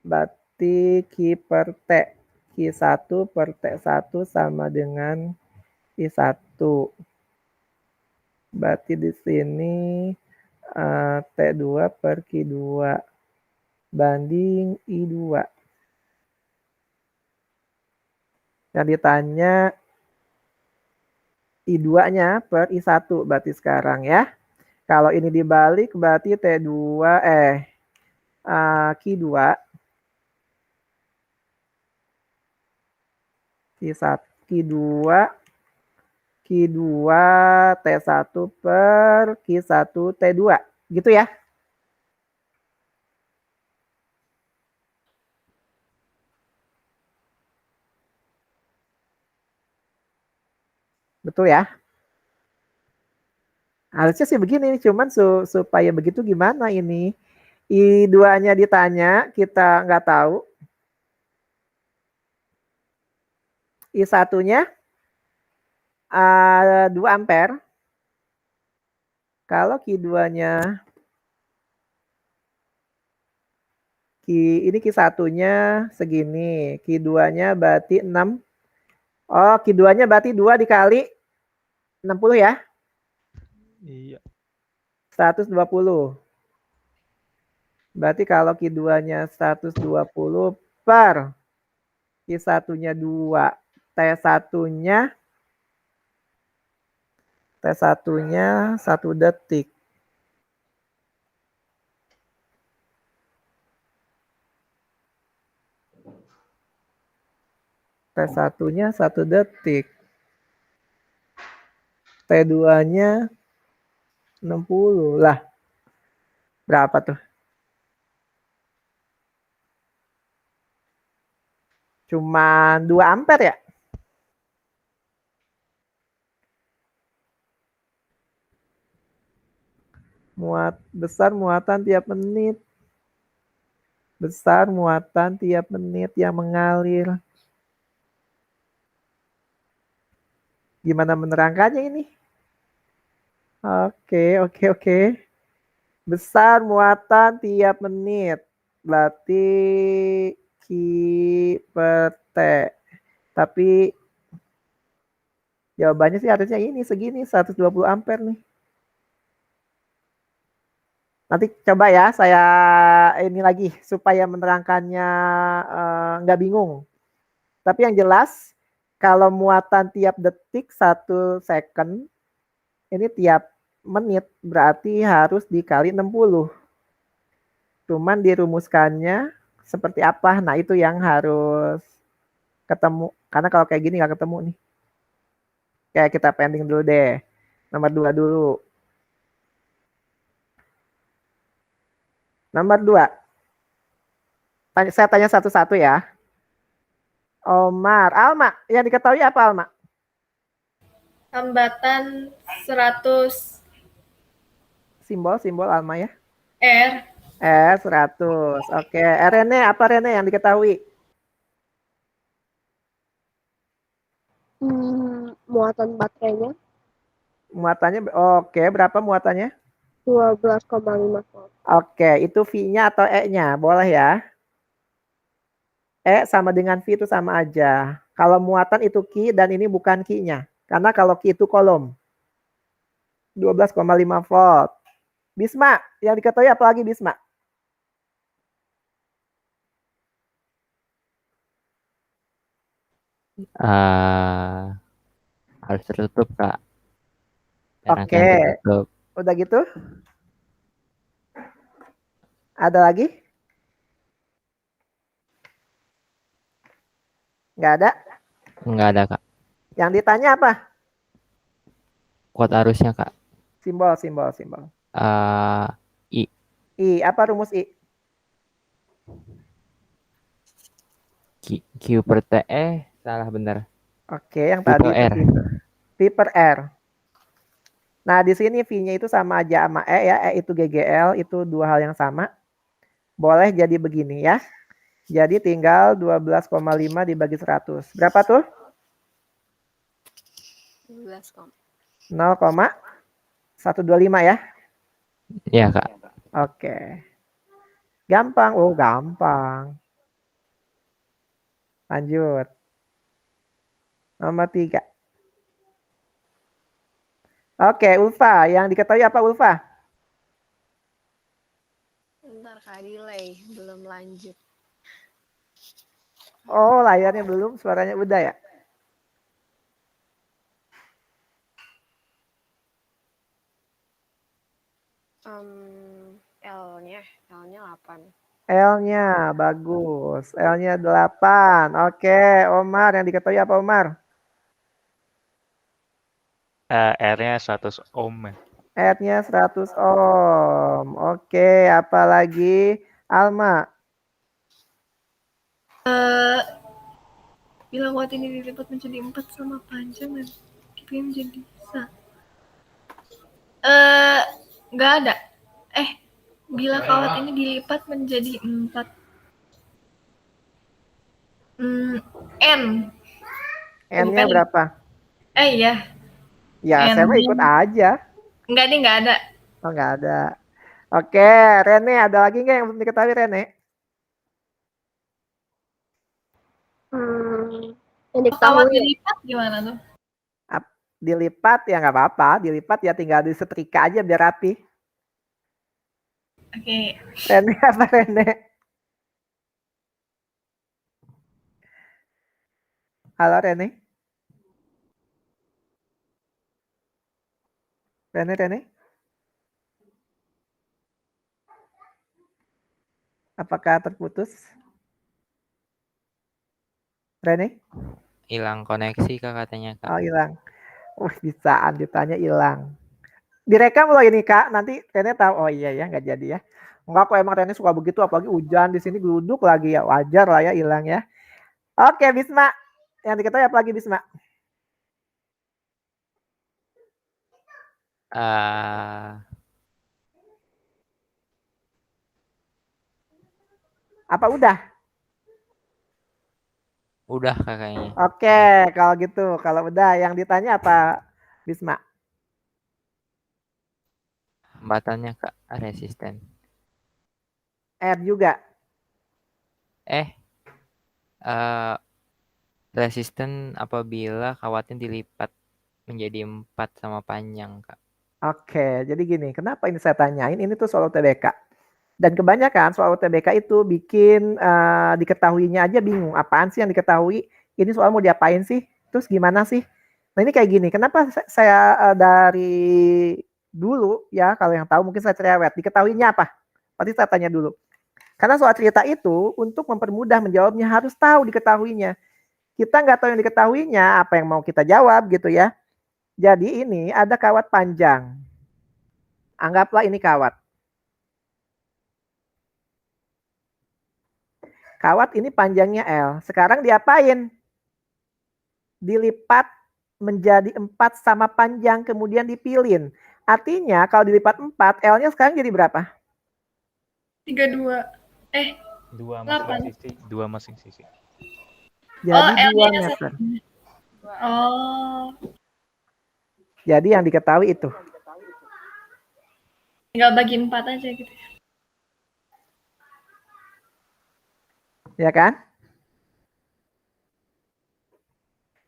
Berarti berarti Q per T. Q1 per T1 sama dengan I1. Berarti di sini T2 per Q2 banding I2. Yang ditanya I2-nya per I1 berarti sekarang ya. Kalau ini dibalik berarti Q2 Q2 T1 per Q1 T2 gitu ya. Betul ya? Harusnya sih begini, cuman supaya begitu gimana ini? I2-nya ditanya, kita nggak tahu. I1-nya 2 ampere. Kalau Q2-nya ini Q1-nya segini, Q2-nya berarti 6. Oh, Q2-nya berarti 2 dikali 60 ya? Iya. 120. Berarti kalau Q2-nya 120 per Q1-nya 2, T1-nya 1 detik. T1-nya 1 detik. T2-nya 60. Lah, berapa tuh? Cuma 2 ampere ya? Besar muatan tiap menit. Besar muatan tiap menit yang mengalir. Gimana menerangkannya ini? Oke. Besar muatan tiap menit. Berarti Q per T. Tapi jawabannya sih harusnya ini segini 120 ampere nih. Nanti coba ya saya ini lagi supaya menerangkannya nggak bingung. Tapi yang jelas kalau muatan tiap detik 1 second ini tiap menit berarti harus dikali 60. Cuman dirumuskannya seperti apa? Nah itu yang harus ketemu. Karena kalau kayak gini nggak ketemu nih. Kayak kita pending dulu deh. Nomor 2 dulu. Nomor 2. Saya tanya satu-satu ya. Omar. Alma. Yang diketahui apa Alma? Hambatan 100 Simbol Alma ya. R. R 100. Oke. Rene apa Rene yang diketahui? Muatan baterainya Muatannya oke, berapa muatannya? 12,5 volt. Oke, itu V-nya atau E-nya? Boleh ya. E sama dengan V itu sama aja. Kalau muatan itu Q dan ini bukan Q-nya. Karena kalau Q itu kolom. 12,5 volt. Bisma, yang diketahui apa lagi Bisma? Harus tertutup, Kak. Oke. Tertutup. Udah gitu? Ada lagi? Nggak ada? Nggak ada, Kak. Yang ditanya apa? Kuat arusnya, Kak. Simbol. I. I, apa rumus I? Q per T. Salah bener. Oke, yang Q tadi per R. itu V per R. Nah, di sini V-nya itu sama aja sama E ya. E itu GGL, itu dua hal yang sama. Boleh jadi begini ya. Jadi tinggal 12,5 dibagi 100. Berapa tuh? 0,125 ya. Iya, Kak. Oke. Gampang. Oh, gampang. Lanjut. Nomor 3. Oke, Ulfa. Yang diketahui apa, Ulfa? Bentar Kak, delay. Belum lanjut. Oh, layarnya belum, suaranya udah ya? L-nya 8. L-nya bagus. L-nya 8. Oke, Omar. Yang diketahui apa, Omar? R-nya 100 ohm. R-nya 100 ohm. Oke, apalagi? Alma. Bila kawat ini dilipat menjadi 4 sama panjang dan dipilih menjadi 1. Nggak ada. Bila kawat ini dilipat menjadi 4. N. N-nya Bukan. berapa? Iya. Ya, saya mau ikut aja. Enggak nih, nggak ada. Oh, nggak ada. Oke, Rene. Ada lagi nggak yang belum diketahui, Rene? Yang Kawat diketahui. dilipat gimana tuh? Dilipat ya nggak apa-apa. Dilipat ya tinggal disetrika aja biar rapi. Oke. Rene apa, Rene? Halo, Rene? Rene? Apakah terputus? Rene? Hilang koneksi Kak katanya Kak. Oh, hilang. Bisaan ditanya hilang. Direkam loh ini Kak, nanti Rene tahu. Oh iya ya, nggak jadi ya. Enggak kok, emang Rene suka begitu, apalagi hujan di sini geluduk lagi ya, wajar lah ya hilang ya. Oke, Bisma. Yang diketahui apa lagi, Bisma? Apa udah? Udah Kak kayaknya. Oke, kalau gitu, kalau udah yang ditanya apa, Bisma? Hambatannya Kak resisten. R juga. Resisten apabila kawatnya dilipat menjadi 4 sama panjang Kak. Oke, jadi gini, kenapa ini saya tanyain? Ini tuh soal UTBK. Dan kebanyakan soal UTBK itu bikin diketahuinya aja bingung. Apaan sih yang diketahui? Ini soal mau diapain sih? Terus gimana sih? Nah ini kayak gini, kenapa saya dari dulu ya, kalau yang tahu mungkin saya cerewet. Diketahuinya apa? Pasti saya tanya dulu. Karena soal cerita itu, untuk mempermudah menjawabnya harus tahu diketahuinya. Kita nggak tahu yang diketahuinya, apa yang mau kita jawab gitu ya. Jadi ini ada kawat panjang. Anggaplah ini kawat. Kawat ini panjangnya L. Sekarang diapain? Dilipat menjadi 4 sama panjang, kemudian dipilin. Artinya kalau dilipat 4, L-nya sekarang jadi berapa? 32. 2 masing sisi. Jadi 2 L-nya meter. Oh. Jadi yang diketahui itu. Tinggal bagi 4 aja gitu. Ya kan?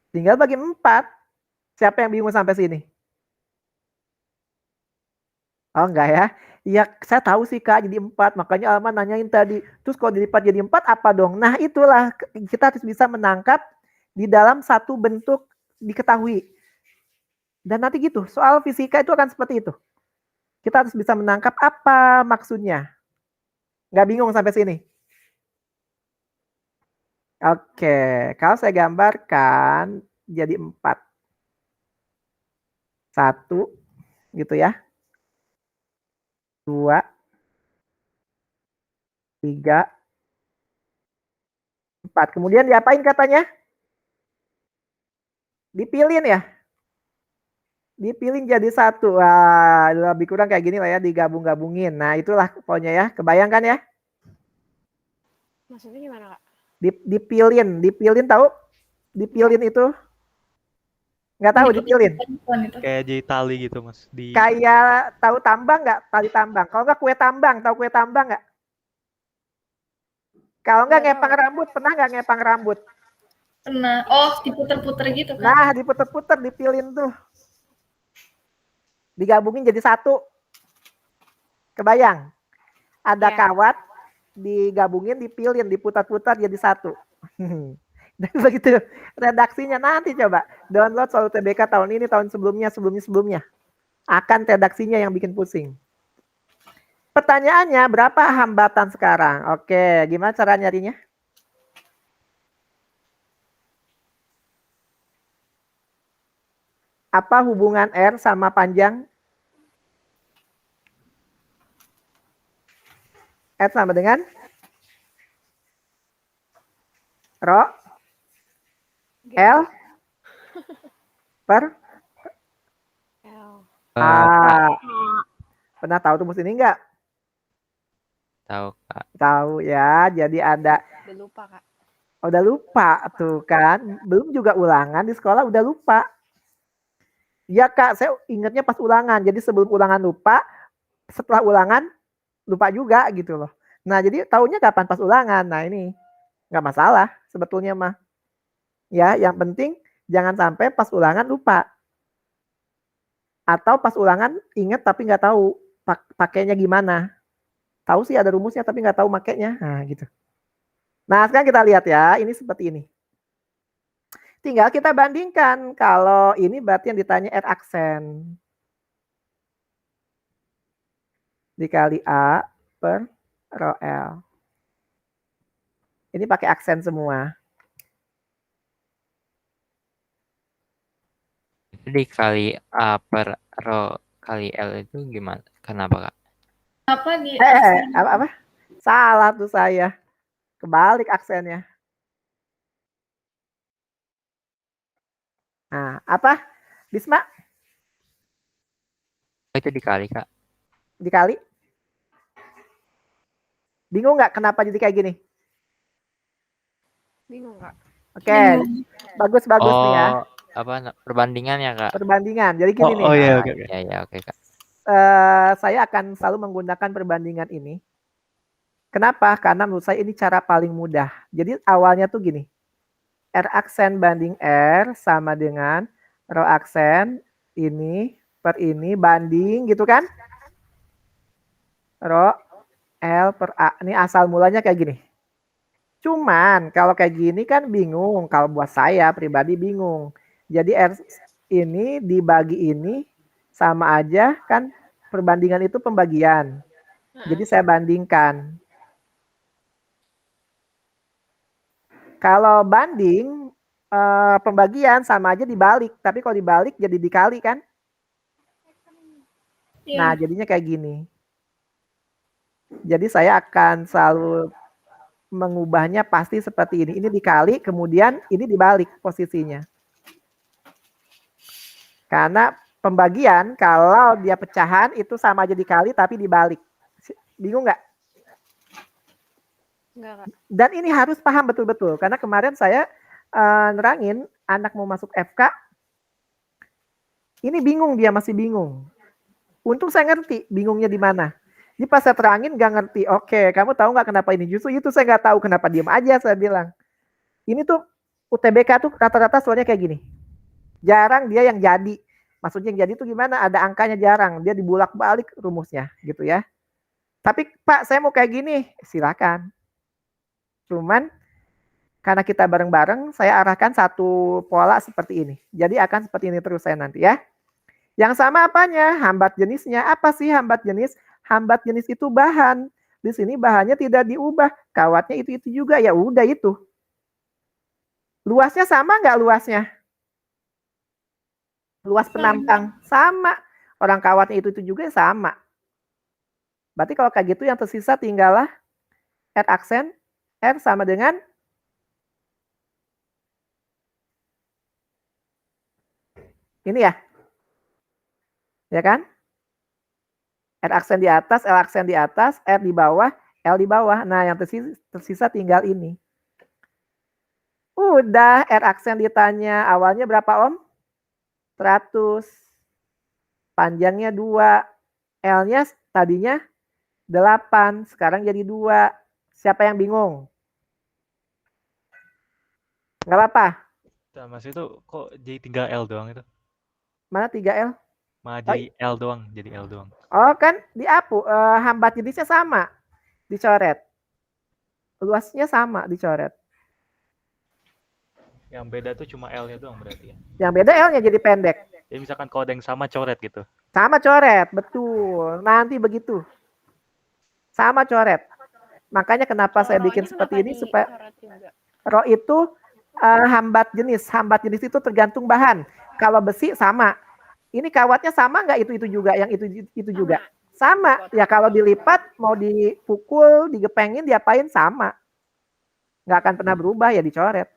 Tinggal bagi 4. Siapa yang bingung sampai sini? Oh enggak ya? Iya, saya tahu sih Kak, jadi 4. Makanya Alma nanyain tadi. Terus kalau dilipat jadi 4 apa dong? Nah itulah, kita harus bisa menangkap di dalam satu bentuk diketahui. Dan nanti gitu, soal fisika itu akan seperti itu. Kita harus bisa menangkap apa maksudnya. Nggak bingung sampai sini? Oke, kalau saya gambarkan jadi 4. 1, gitu ya. 2, 3, 4. Kemudian diapain katanya? Dipilin ya? Dipilin jadi 1. Wah, lebih kurang kayak gini lah ya, digabung-gabungin. Nah, itulah pokoknya ya. Kebayangkan ya? Maksudnya gimana Kak? Dipilin tahu? Dipilin itu? Nggak tahu dipilin. Kayak jadi tali gitu Mas. Kayak tahu tambang nggak? Tali tambang. Kalau nggak kue tambang, tahu kue tambang nggak? Kalau nggak ngepang rambut, pernah nggak ngepang rambut? Pernah. Oh, diputer-puter gitu kan? Nah, diputer-puter, dipilin tuh. Digabungin jadi satu. Kebayang? Ada Iya. kawat, digabungin, dipilin, diputar-putar jadi satu. Dan begitu redaksinya nanti coba download Solu TBK tahun ini, tahun sebelumnya. Akan redaksinya yang bikin pusing. Pertanyaannya, berapa hambatan sekarang? Oke, gimana cara nyarinya? Apa hubungan R sama panjang? R sama dengan? Rho? L? Per? L. A. Pernah tahu rumus ini enggak? Tahu Kak. Tahu ya, jadi ada. Udah lupa, Kak. Udah lupa tuh kan. Belum juga ulangan di sekolah udah lupa. Ya Kak, saya ingatnya pas ulangan. Jadi sebelum ulangan lupa, setelah ulangan lupa juga gitu loh. Nah jadi tahunya kapan pas ulangan. Nah ini nggak masalah sebetulnya mah. Ya yang penting jangan sampai pas ulangan lupa. Atau pas ulangan ingat tapi nggak tahu pakainya gimana. Tahu sih ada rumusnya tapi nggak tahu makainya. Nah gitu. Nah sekarang kita lihat ya, ini seperti ini. Tinggal kita bandingkan, kalau ini berarti yang ditanya R aksen. Dikali A per rho L. Ini pakai aksen semua. Jadi kali A per rho kali L itu gimana? Kenapa Kak? Apa di Apa? Salah tuh saya. Kebalik aksennya. Nah, apa? Bisma? Itu dikali Kak. Dikali? Bingung nggak kenapa jadi kayak gini? Bingung, Kak. Oke, bagus nih ya. Apa perbandingannya Kak? Perbandingan. Jadi gini nih. iya, oke. Iya, oke Kak. Saya akan selalu menggunakan perbandingan ini. Kenapa? Karena menurut saya ini cara paling mudah. Jadi awalnya tuh gini. R aksen banding R sama dengan rho aksen ini per ini banding gitu kan. Rho L per A. Ini asal mulanya kayak gini. Cuman kalau kayak gini kan bingung. Kalau buat saya pribadi bingung. Jadi R ini dibagi ini sama aja kan, perbandingan itu pembagian. Jadi saya bandingkan. Kalau banding pembagian sama aja dibalik, tapi kalau dibalik jadi dikali kan? Nah, jadinya kayak gini. Jadi saya akan selalu mengubahnya pasti seperti ini. Ini dikali, kemudian ini dibalik posisinya. Karena pembagian kalau dia pecahan itu sama aja dikali tapi dibalik. Bingung nggak? Enggak, Kak. Dan ini harus paham betul-betul. Karena kemarin saya nerangin anak mau masuk FK. Ini bingung, dia masih bingung. Untung saya ngerti bingungnya di mana. Jadi pas saya terangin nggak ngerti. Oke, kamu tahu nggak kenapa ini? Justru itu saya nggak tahu kenapa, diam aja saya bilang. Ini tuh UTBK tuh rata-rata soalnya kayak gini. Jarang dia yang jadi. Maksudnya yang jadi itu gimana? Ada angkanya jarang. Dia dibulak-balik rumusnya gitu ya. Tapi Pak, saya mau kayak gini. Silakan. Cuman karena kita bareng-bareng, saya arahkan satu pola seperti ini. Jadi akan seperti ini terus saya nanti ya. Yang sama apanya? Hambat jenisnya. Apa sih hambat jenis? Hambat jenis itu bahan. Di sini bahannya tidak diubah. Kawatnya itu juga. Ya udah itu. Luasnya sama nggak luasnya? Luas penampang sama. Orang kawatnya itu juga sama. Berarti kalau kayak gitu yang tersisa tinggallah R aksen. R sama dengan ini ya. Ya kan? R aksen di atas, L aksen di atas, R di bawah, L di bawah. Nah, yang tersisa tinggal ini. Udah, R aksen ditanya awalnya berapa Om? 100. Panjangnya 2. L-nya tadinya 8, sekarang jadi 2. Siapa yang bingung? Nggak apa-apa. Nah, Mas itu kok jadi 3L doang itu? Mana 3L? Malah Oh, jadi L doang, jadi L doang. oh kan hambat jenisnya sama, dicoret. Luasnya sama, dicoret. Yang beda tuh cuma L-nya doang berarti ya. Yang beda L-nya jadi pendek. Jadi misalkan kalau ada yang sama coret gitu. Sama coret, betul. Nanti begitu. Sama coret. Makanya kenapa saya bikin seperti ini supaya row itu hambat jenis. Hambat jenis itu tergantung bahan. Kalau besi sama. Ini kawatnya sama nggak itu juga, yang itu juga. Sama. Ya kalau dilipat, mau dipukul, digepengin, diapain sama. Nggak akan pernah berubah, ya dicoret.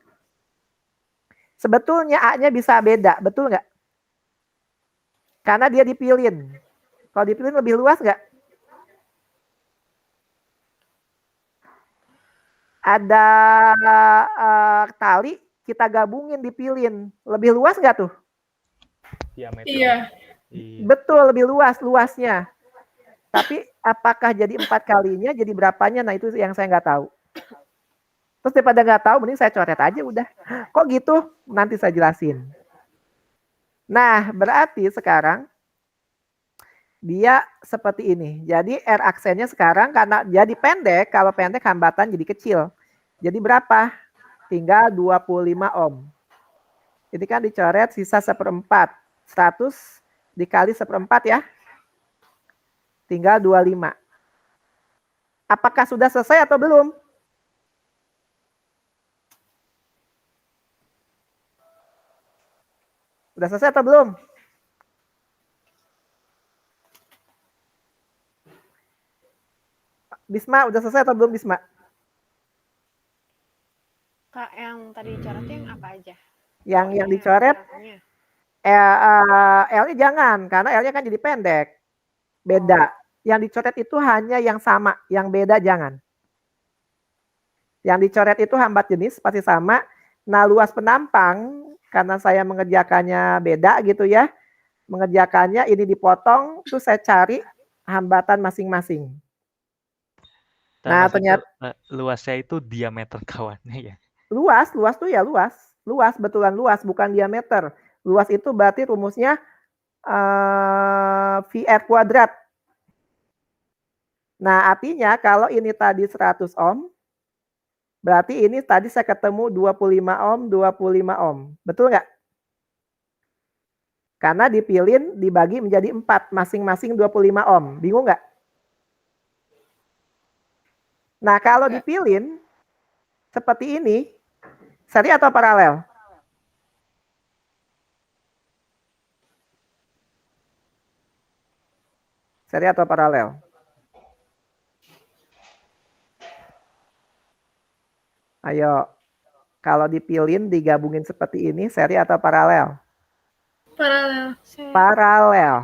Sebetulnya A-nya bisa beda, betul nggak? Karena dia dipilin. Kalau dipilin lebih luas nggak? Ada tali, kita gabungin, dipilin. Lebih luas nggak tuh? Diameter. Iya. Betul, lebih luasnya. Tapi apakah jadi 4 kalinya, jadi berapanya? Nah itu yang saya nggak tahu. Terus daripada nggak tahu, mending saya coret aja udah. Kok gitu? Nanti saya jelasin. Nah, berarti sekarang dia seperti ini. Jadi R aksennya sekarang karena jadi pendek, kalau pendek hambatan jadi kecil. Jadi berapa? Tinggal 25 ohm. Ini kan dicoret sisa 1/4. 100 dikali 1/4 ya. Tinggal 25. Apakah sudah selesai atau belum? Sudah selesai atau belum? Bisma, udah selesai atau belum Bisma? Kak, yang tadi dicoretnya yang apa aja? Yang dicoret, Caranya. L-nya jangan, karena L-nya kan jadi pendek. Beda. Yang dicoret itu hanya yang sama, yang beda jangan. Yang dicoret itu hambat jenis, pasti sama. Nah, luas penampang, karena saya mengerjakannya beda gitu ya. Mengerjakannya ini dipotong, terus saya cari hambatan masing-masing. Nah, ternyata luasnya itu diameter kawannya ya. Luas tuh ya luas. Luas, betulan luas, bukan diameter. Luas itu berarti rumusnya VR kuadrat. Nah, artinya kalau ini tadi 100 ohm, berarti ini tadi saya ketemu 25 ohm, 25 ohm. Betul nggak? Karena dipilin dibagi menjadi 4, masing-masing 25 ohm. Bingung nggak? Nah, kalau dipilin seperti ini, seri atau paralel? Seri atau paralel? Ayo, kalau dipilin digabungin seperti ini, seri atau paralel? Paralel. Paralel.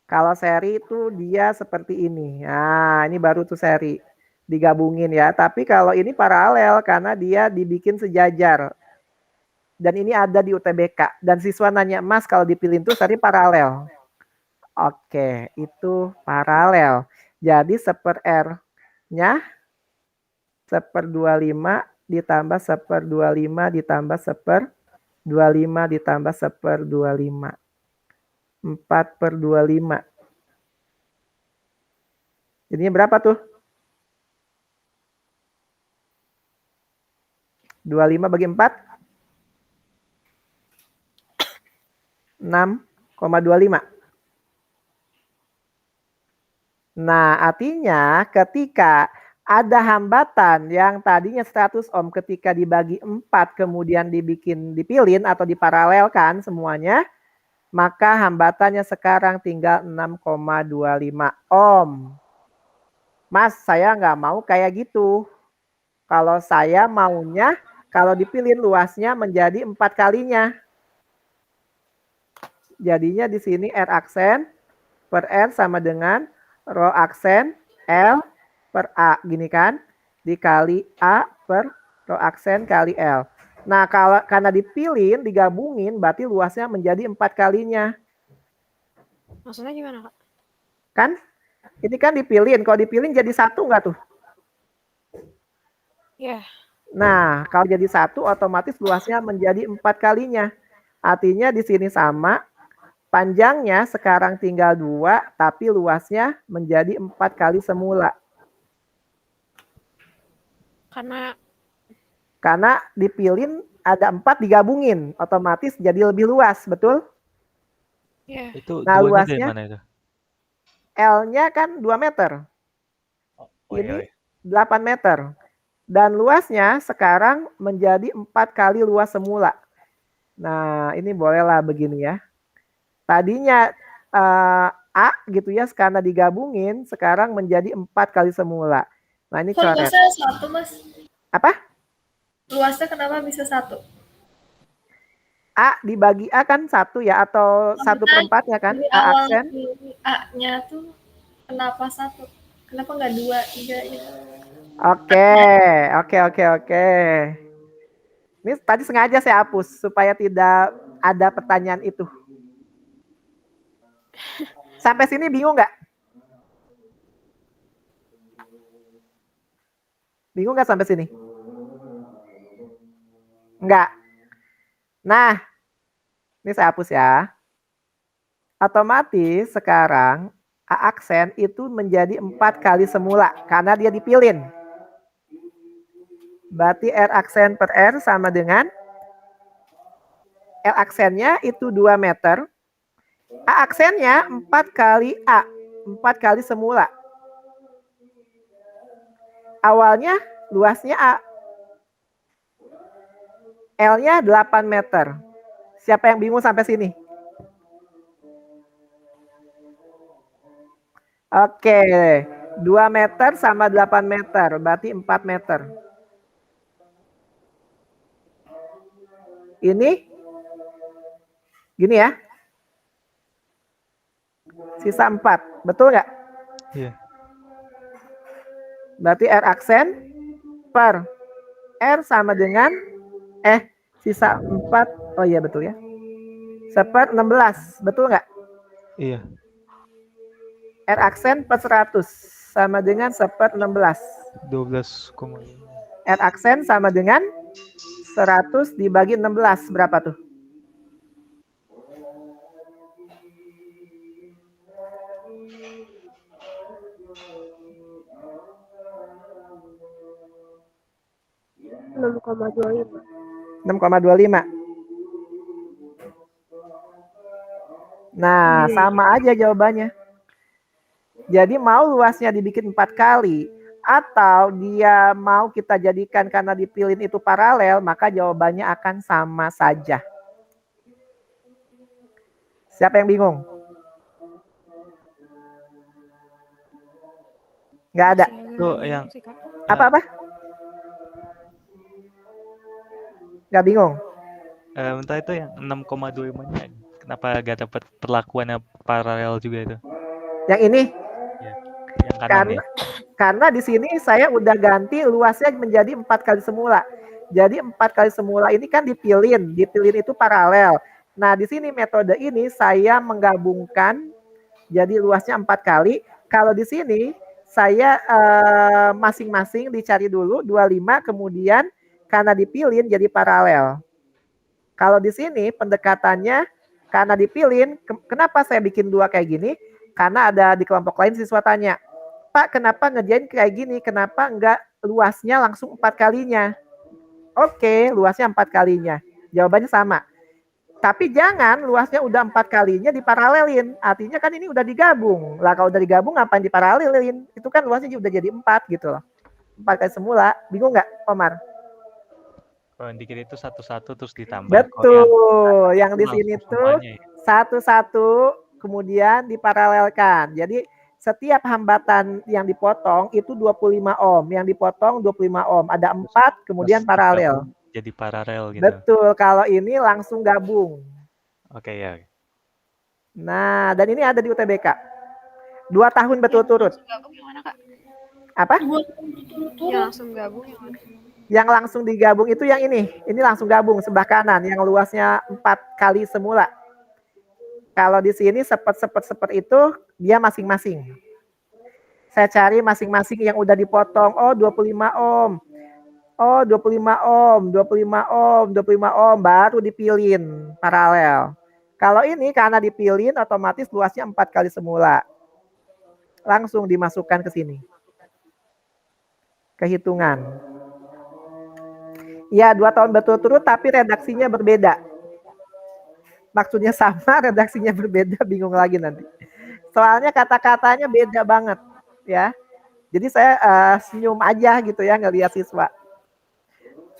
Kalau seri itu dia seperti ini. Nah, ini baru tuh seri. Digabungin ya. Tapi kalau ini paralel karena dia dibikin sejajar. Dan ini ada di UTBK. Dan siswa nanya, Mas kalau dipilih itu seri paralel. Oke, itu paralel. Jadi 1/R-nya 1/25 ditambah 1/25 ditambah 1/25 ditambah 1/25. 4/25. Jadinya berapa tuh? 25 bagi 4? 6,25. Nah, artinya ketika ada hambatan yang tadinya 100 ohm ketika dibagi 4 kemudian dipilin atau diparalelkan semuanya, maka hambatannya sekarang tinggal 6,25 ohm. Mas, saya nggak mau kayak gitu. Kalau saya maunya, kalau dipilih luasnya menjadi 4 kalinya. Jadinya di sini R aksen per R sama dengan rho aksen L per A. Gini kan? Dikali A per rho aksen kali L. Nah, karena dipilih, digabungin, berarti luasnya menjadi 4 kalinya. Maksudnya gimana, Kak? Kan? Ini kan dipilih. Kalau dipilih jadi 1 nggak tuh? Iya. Nah, kalau jadi 1 otomatis luasnya menjadi 4 kalinya. Artinya di sini sama, panjangnya sekarang tinggal 2, tapi luasnya menjadi 4 kali semula. Karena dipilin ada 4 digabungin, otomatis jadi lebih luas, betul? Itu Nah, duanya dari luasnya mana itu? L-nya kan 2 meter. Oh iya, Ini iya. 8 meter. Dan luasnya sekarang menjadi 4 kali luas semula. Nah, ini bolehlah begini ya. Tadinya A gitu ya, karena digabungin, sekarang menjadi 4 kali semula. Nah, ini Kok coret. luasnya 1, Mas? Apa? Luasnya kenapa bisa 1? A dibagi A kan 1 ya, atau 1/4-nya kan, Dari A awal aksen. A-nya tuh kenapa 1? Kenapa nggak 2, 3 gitu? Oke. Ini tadi sengaja saya hapus supaya tidak ada pertanyaan itu. Sampai sini bingung nggak? Bingung nggak sampai sini? Enggak. Nah, ini saya hapus ya. Otomatis sekarang A aksen itu menjadi 4 kali semula karena dia dipilin. Berarti R aksen per R sama dengan L aksennya itu 2 meter. A aksennya 4 kali A, 4 kali semula. Awalnya luasnya A. L-nya 8 meter. Siapa yang bingung sampai sini? Oke, 2 meter sama 8 meter, berarti 4 meter. Ini, gini ya. Sisa 4, betul nggak? Iya. Berarti R aksen per R sama dengan, sisa 4, oh iya betul ya. Seper 16, betul nggak? Iya. R aksen per 100 sama dengan seper 16. 12,5. R aksen sama dengan 100 dibagi 16, berapa tuh? (6,25). 6,25. Nah, sama aja jawabannya. Jadi mau luasnya dibikin 4 kali, atau dia mau kita jadikan karena dipilin itu paralel, maka jawabannya akan sama saja. Siapa yang bingung? Nggak ada. Itu yang Apa-apa? Nggak bingung? entah itu yang 6,25-nya kenapa gak dapat perlakuannya paralel juga itu? Yang ini? Ya, yang kanan nih. Karena di sini saya udah ganti luasnya menjadi 4 kali semula. Jadi 4 kali semula ini kan dipilin itu paralel. Nah, di sini metode ini saya menggabungkan jadi luasnya 4 kali. Kalau di sini saya masing-masing dicari dulu 25, kemudian karena dipilin jadi paralel. Kalau di sini pendekatannya karena dipilin, kenapa saya bikin 2 kayak gini? Karena ada di kelompok lain siswa tanya, Pak, kenapa ngerjain kayak gini? Kenapa enggak luasnya langsung 4 kalinya? Oke, luasnya 4 kalinya. Jawabannya sama. Tapi jangan luasnya udah 4 kalinya diparalelin. Artinya kan ini udah digabung. Lah kalau udah digabung ngapain diparalelin? Itu kan luasnya udah jadi 4 gitu loh. 4 kali semula. Bingung nggak, Omar? Kalau yang dikit itu satu-satu terus ditambah. Betul. Yang di sini tuh ya? satu-satu kemudian diparalelkan. Jadi setiap hambatan yang dipotong itu 25 ohm. Yang dipotong 25 ohm. Ada 4 kemudian paralel. Jadi paralel gitu. Betul. Kalau ini langsung gabung. Oke ya. Nah, dan ini ada di UTBK. 2 tahun berturut-turut. Gabung yang mana, Kak? Apa? Ya langsung gabung yang mana? Yang langsung digabung itu yang ini. Ini langsung gabung sebelah kanan. Yang luasnya 4 kali semula. Kalau di sini sepet itu dia masing-masing. Saya cari masing-masing yang udah dipotong. Oh, 25 ohm. Oh, 25 ohm, 25 ohm, 25 ohm, baru dipilin paralel. Kalau ini karena dipilin otomatis luasnya 4 kali semula. Langsung dimasukkan ke sini. Kehitungan. Ya, 2 tahun berturut-turut tapi redaksinya berbeda. Maksudnya sama, redaksinya berbeda, bingung lagi nanti. Soalnya kata-katanya beda banget, ya. Jadi saya senyum aja gitu ya ngelihat siswa.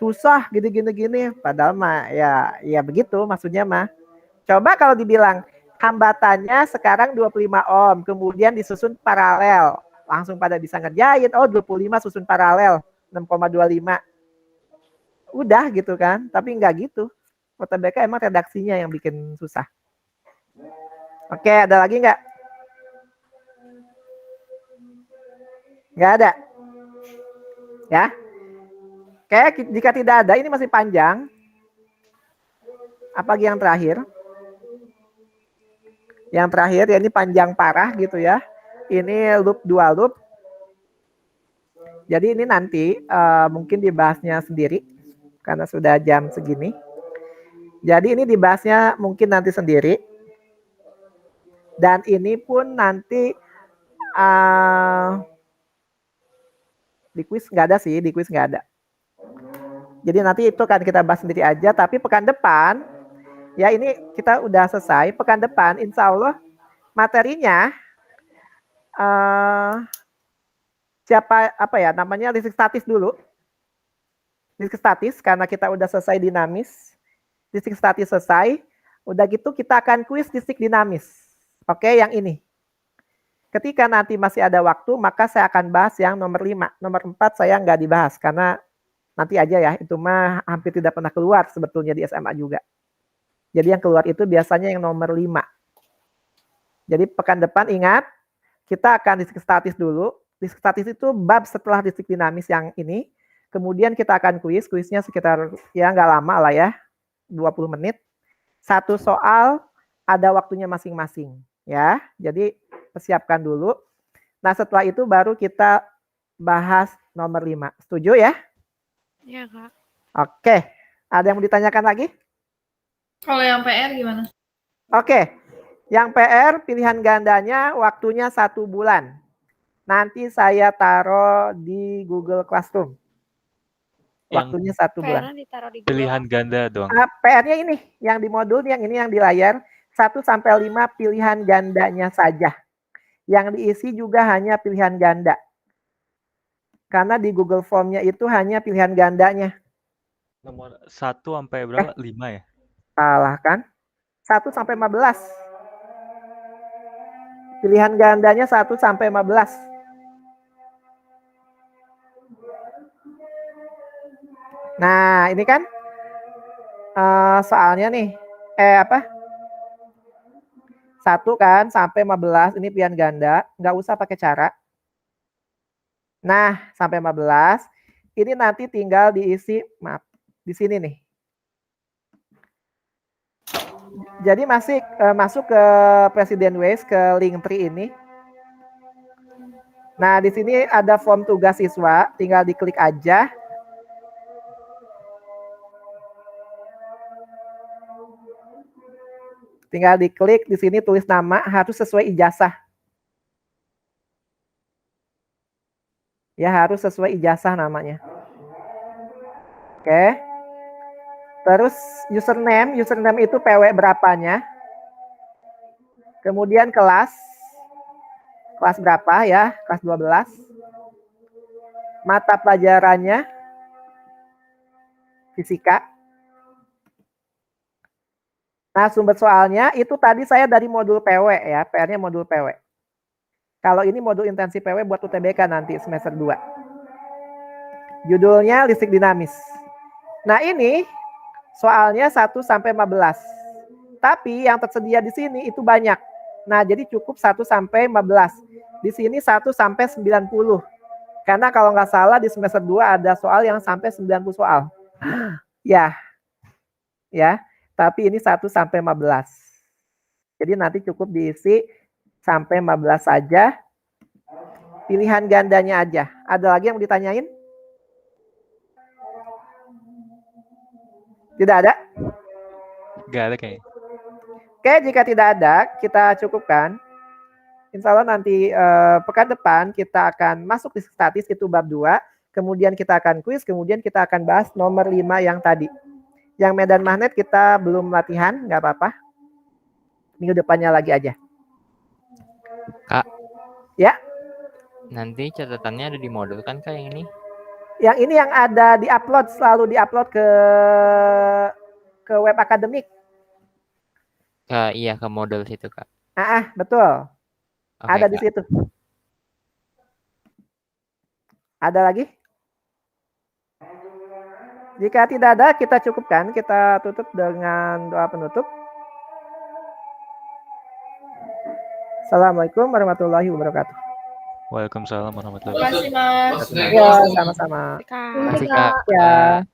Susah gini-gini, padahal mah ya begitu maksudnya mah. Coba kalau dibilang hambatannya sekarang 25 ohm, kemudian disusun paralel. Langsung pada bisa ngerjain, oh 25 susun paralel, 6,25. Udah gitu kan, tapi enggak gitu. UTBK emang redaksinya yang bikin susah. Oke, ada lagi nggak? Nggak ada? Ya? Oke, jika tidak ada, ini masih panjang. Apalagi yang terakhir? Yang terakhir ya ini panjang parah gitu ya. Ini loop 2 loop. Jadi ini nanti mungkin dibahasnya sendiri karena sudah jam segini. Jadi ini dibahasnya mungkin nanti sendiri. Dan ini pun nanti di quiz nggak ada sih, di quiz nggak ada. Jadi nanti itu kan kita bahas sendiri aja. Tapi pekan depan, ya ini kita udah selesai. Pekan depan insya Allah materinya listrik statis dulu. Listrik statis karena kita udah selesai dinamis. Listrik statis selesai. Udah gitu kita akan kuis listrik dinamis. Oke, yang ini. Ketika nanti masih ada waktu, maka saya akan bahas yang nomor 5. Nomor 4 saya nggak dibahas karena nanti aja ya. Itu mah hampir tidak pernah keluar sebetulnya di SMA juga. Jadi yang keluar itu biasanya yang nomor 5. Jadi pekan depan ingat, kita akan listrik statis dulu. Listrik statis itu bab setelah listrik dinamis yang ini. Kemudian kita akan kuis. Kuisnya sekitar ya nggak lama lah ya. 20 menit. Satu soal ada waktunya masing-masing. Ya, jadi persiapkan dulu. Nah setelah itu baru kita bahas nomor 5. Setuju ya? Iya, Kak. Oke. Ada yang mau ditanyakan lagi? Kalau yang PR gimana? Oke. Yang PR pilihan gandanya waktunya 1 bulan. Nanti saya taruh di Google Classroom. Waktunya 1 bulan. PR-nya ditaruh di Google. Pilihan ganda doang. PR-nya ini, yang di modul, yang ini yang di layar. 1 sampai 5 pilihan gandanya saja. Yang diisi juga hanya pilihan ganda. Karena di Google Form-nya itu hanya pilihan gandanya. Nomor 1 sampai berapa? 5 ya? Salah kan? 1 sampai 15. Pilihan gandanya 1 sampai 15. Nah, ini kan soalnya nih. 1 kan sampai 15, ini pilihan ganda. Nggak usah pakai cara. Nah, sampai 15. Ini nanti tinggal diisi, maaf, di sini nih. Jadi masuk ke Presiden Waze, ke Linktree ini. Nah, di sini ada form tugas siswa, tinggal diklik aja. Tinggal diklik, di sini tulis nama, harus sesuai ijazah. Ya, harus sesuai ijazah namanya. Oke. Terus username itu PW berapanya. Kemudian kelas berapa ya, kelas 12. Mata pelajarannya, fisika. Nah, sumber soalnya itu tadi saya dari modul PW ya, PR-nya modul PW. Kalau ini modul intensif PW buat UTBK nanti semester 2. Judulnya listrik dinamis. Nah, ini soalnya 1 sampai 15. Tapi yang tersedia di sini itu banyak. Nah, jadi cukup 1 sampai 15. Di sini 1 sampai 90. Karena kalau nggak salah di semester 2 ada soal yang sampai 90 soal. Ya. Tapi ini 1 sampai 15. Jadi nanti cukup diisi sampai 15 saja. Pilihan gandanya aja. Ada lagi yang mau ditanyain? Tidak ada? Gak ada kayaknya. Oke, jika tidak ada, kita cukupkan. Insya Allah nanti pekan depan kita akan masuk di statis itu bab 2. Kemudian kita akan kuis, kemudian kita akan bahas nomor 5 yang tadi. Yang medan magnet kita belum latihan, nggak apa-apa. Minggu depannya lagi aja. Kak. Ya. Nanti catatannya ada di modul kan Kak yang ini? Yang ini yang ada di-upload, selalu di-upload ke web akademik. Iya, ke modul situ Kak. Betul. Oke, ada Kak. di situ. Ada lagi? Jika tidak ada, kita cukupkan. Kita tutup dengan doa penutup. Assalamualaikum warahmatullahi wabarakatuh. Waalaikumsalam warahmatullahi Terima kasih, wabarakatuh. Mas. Ya, sama-sama. Terima kasih Kak. Ya.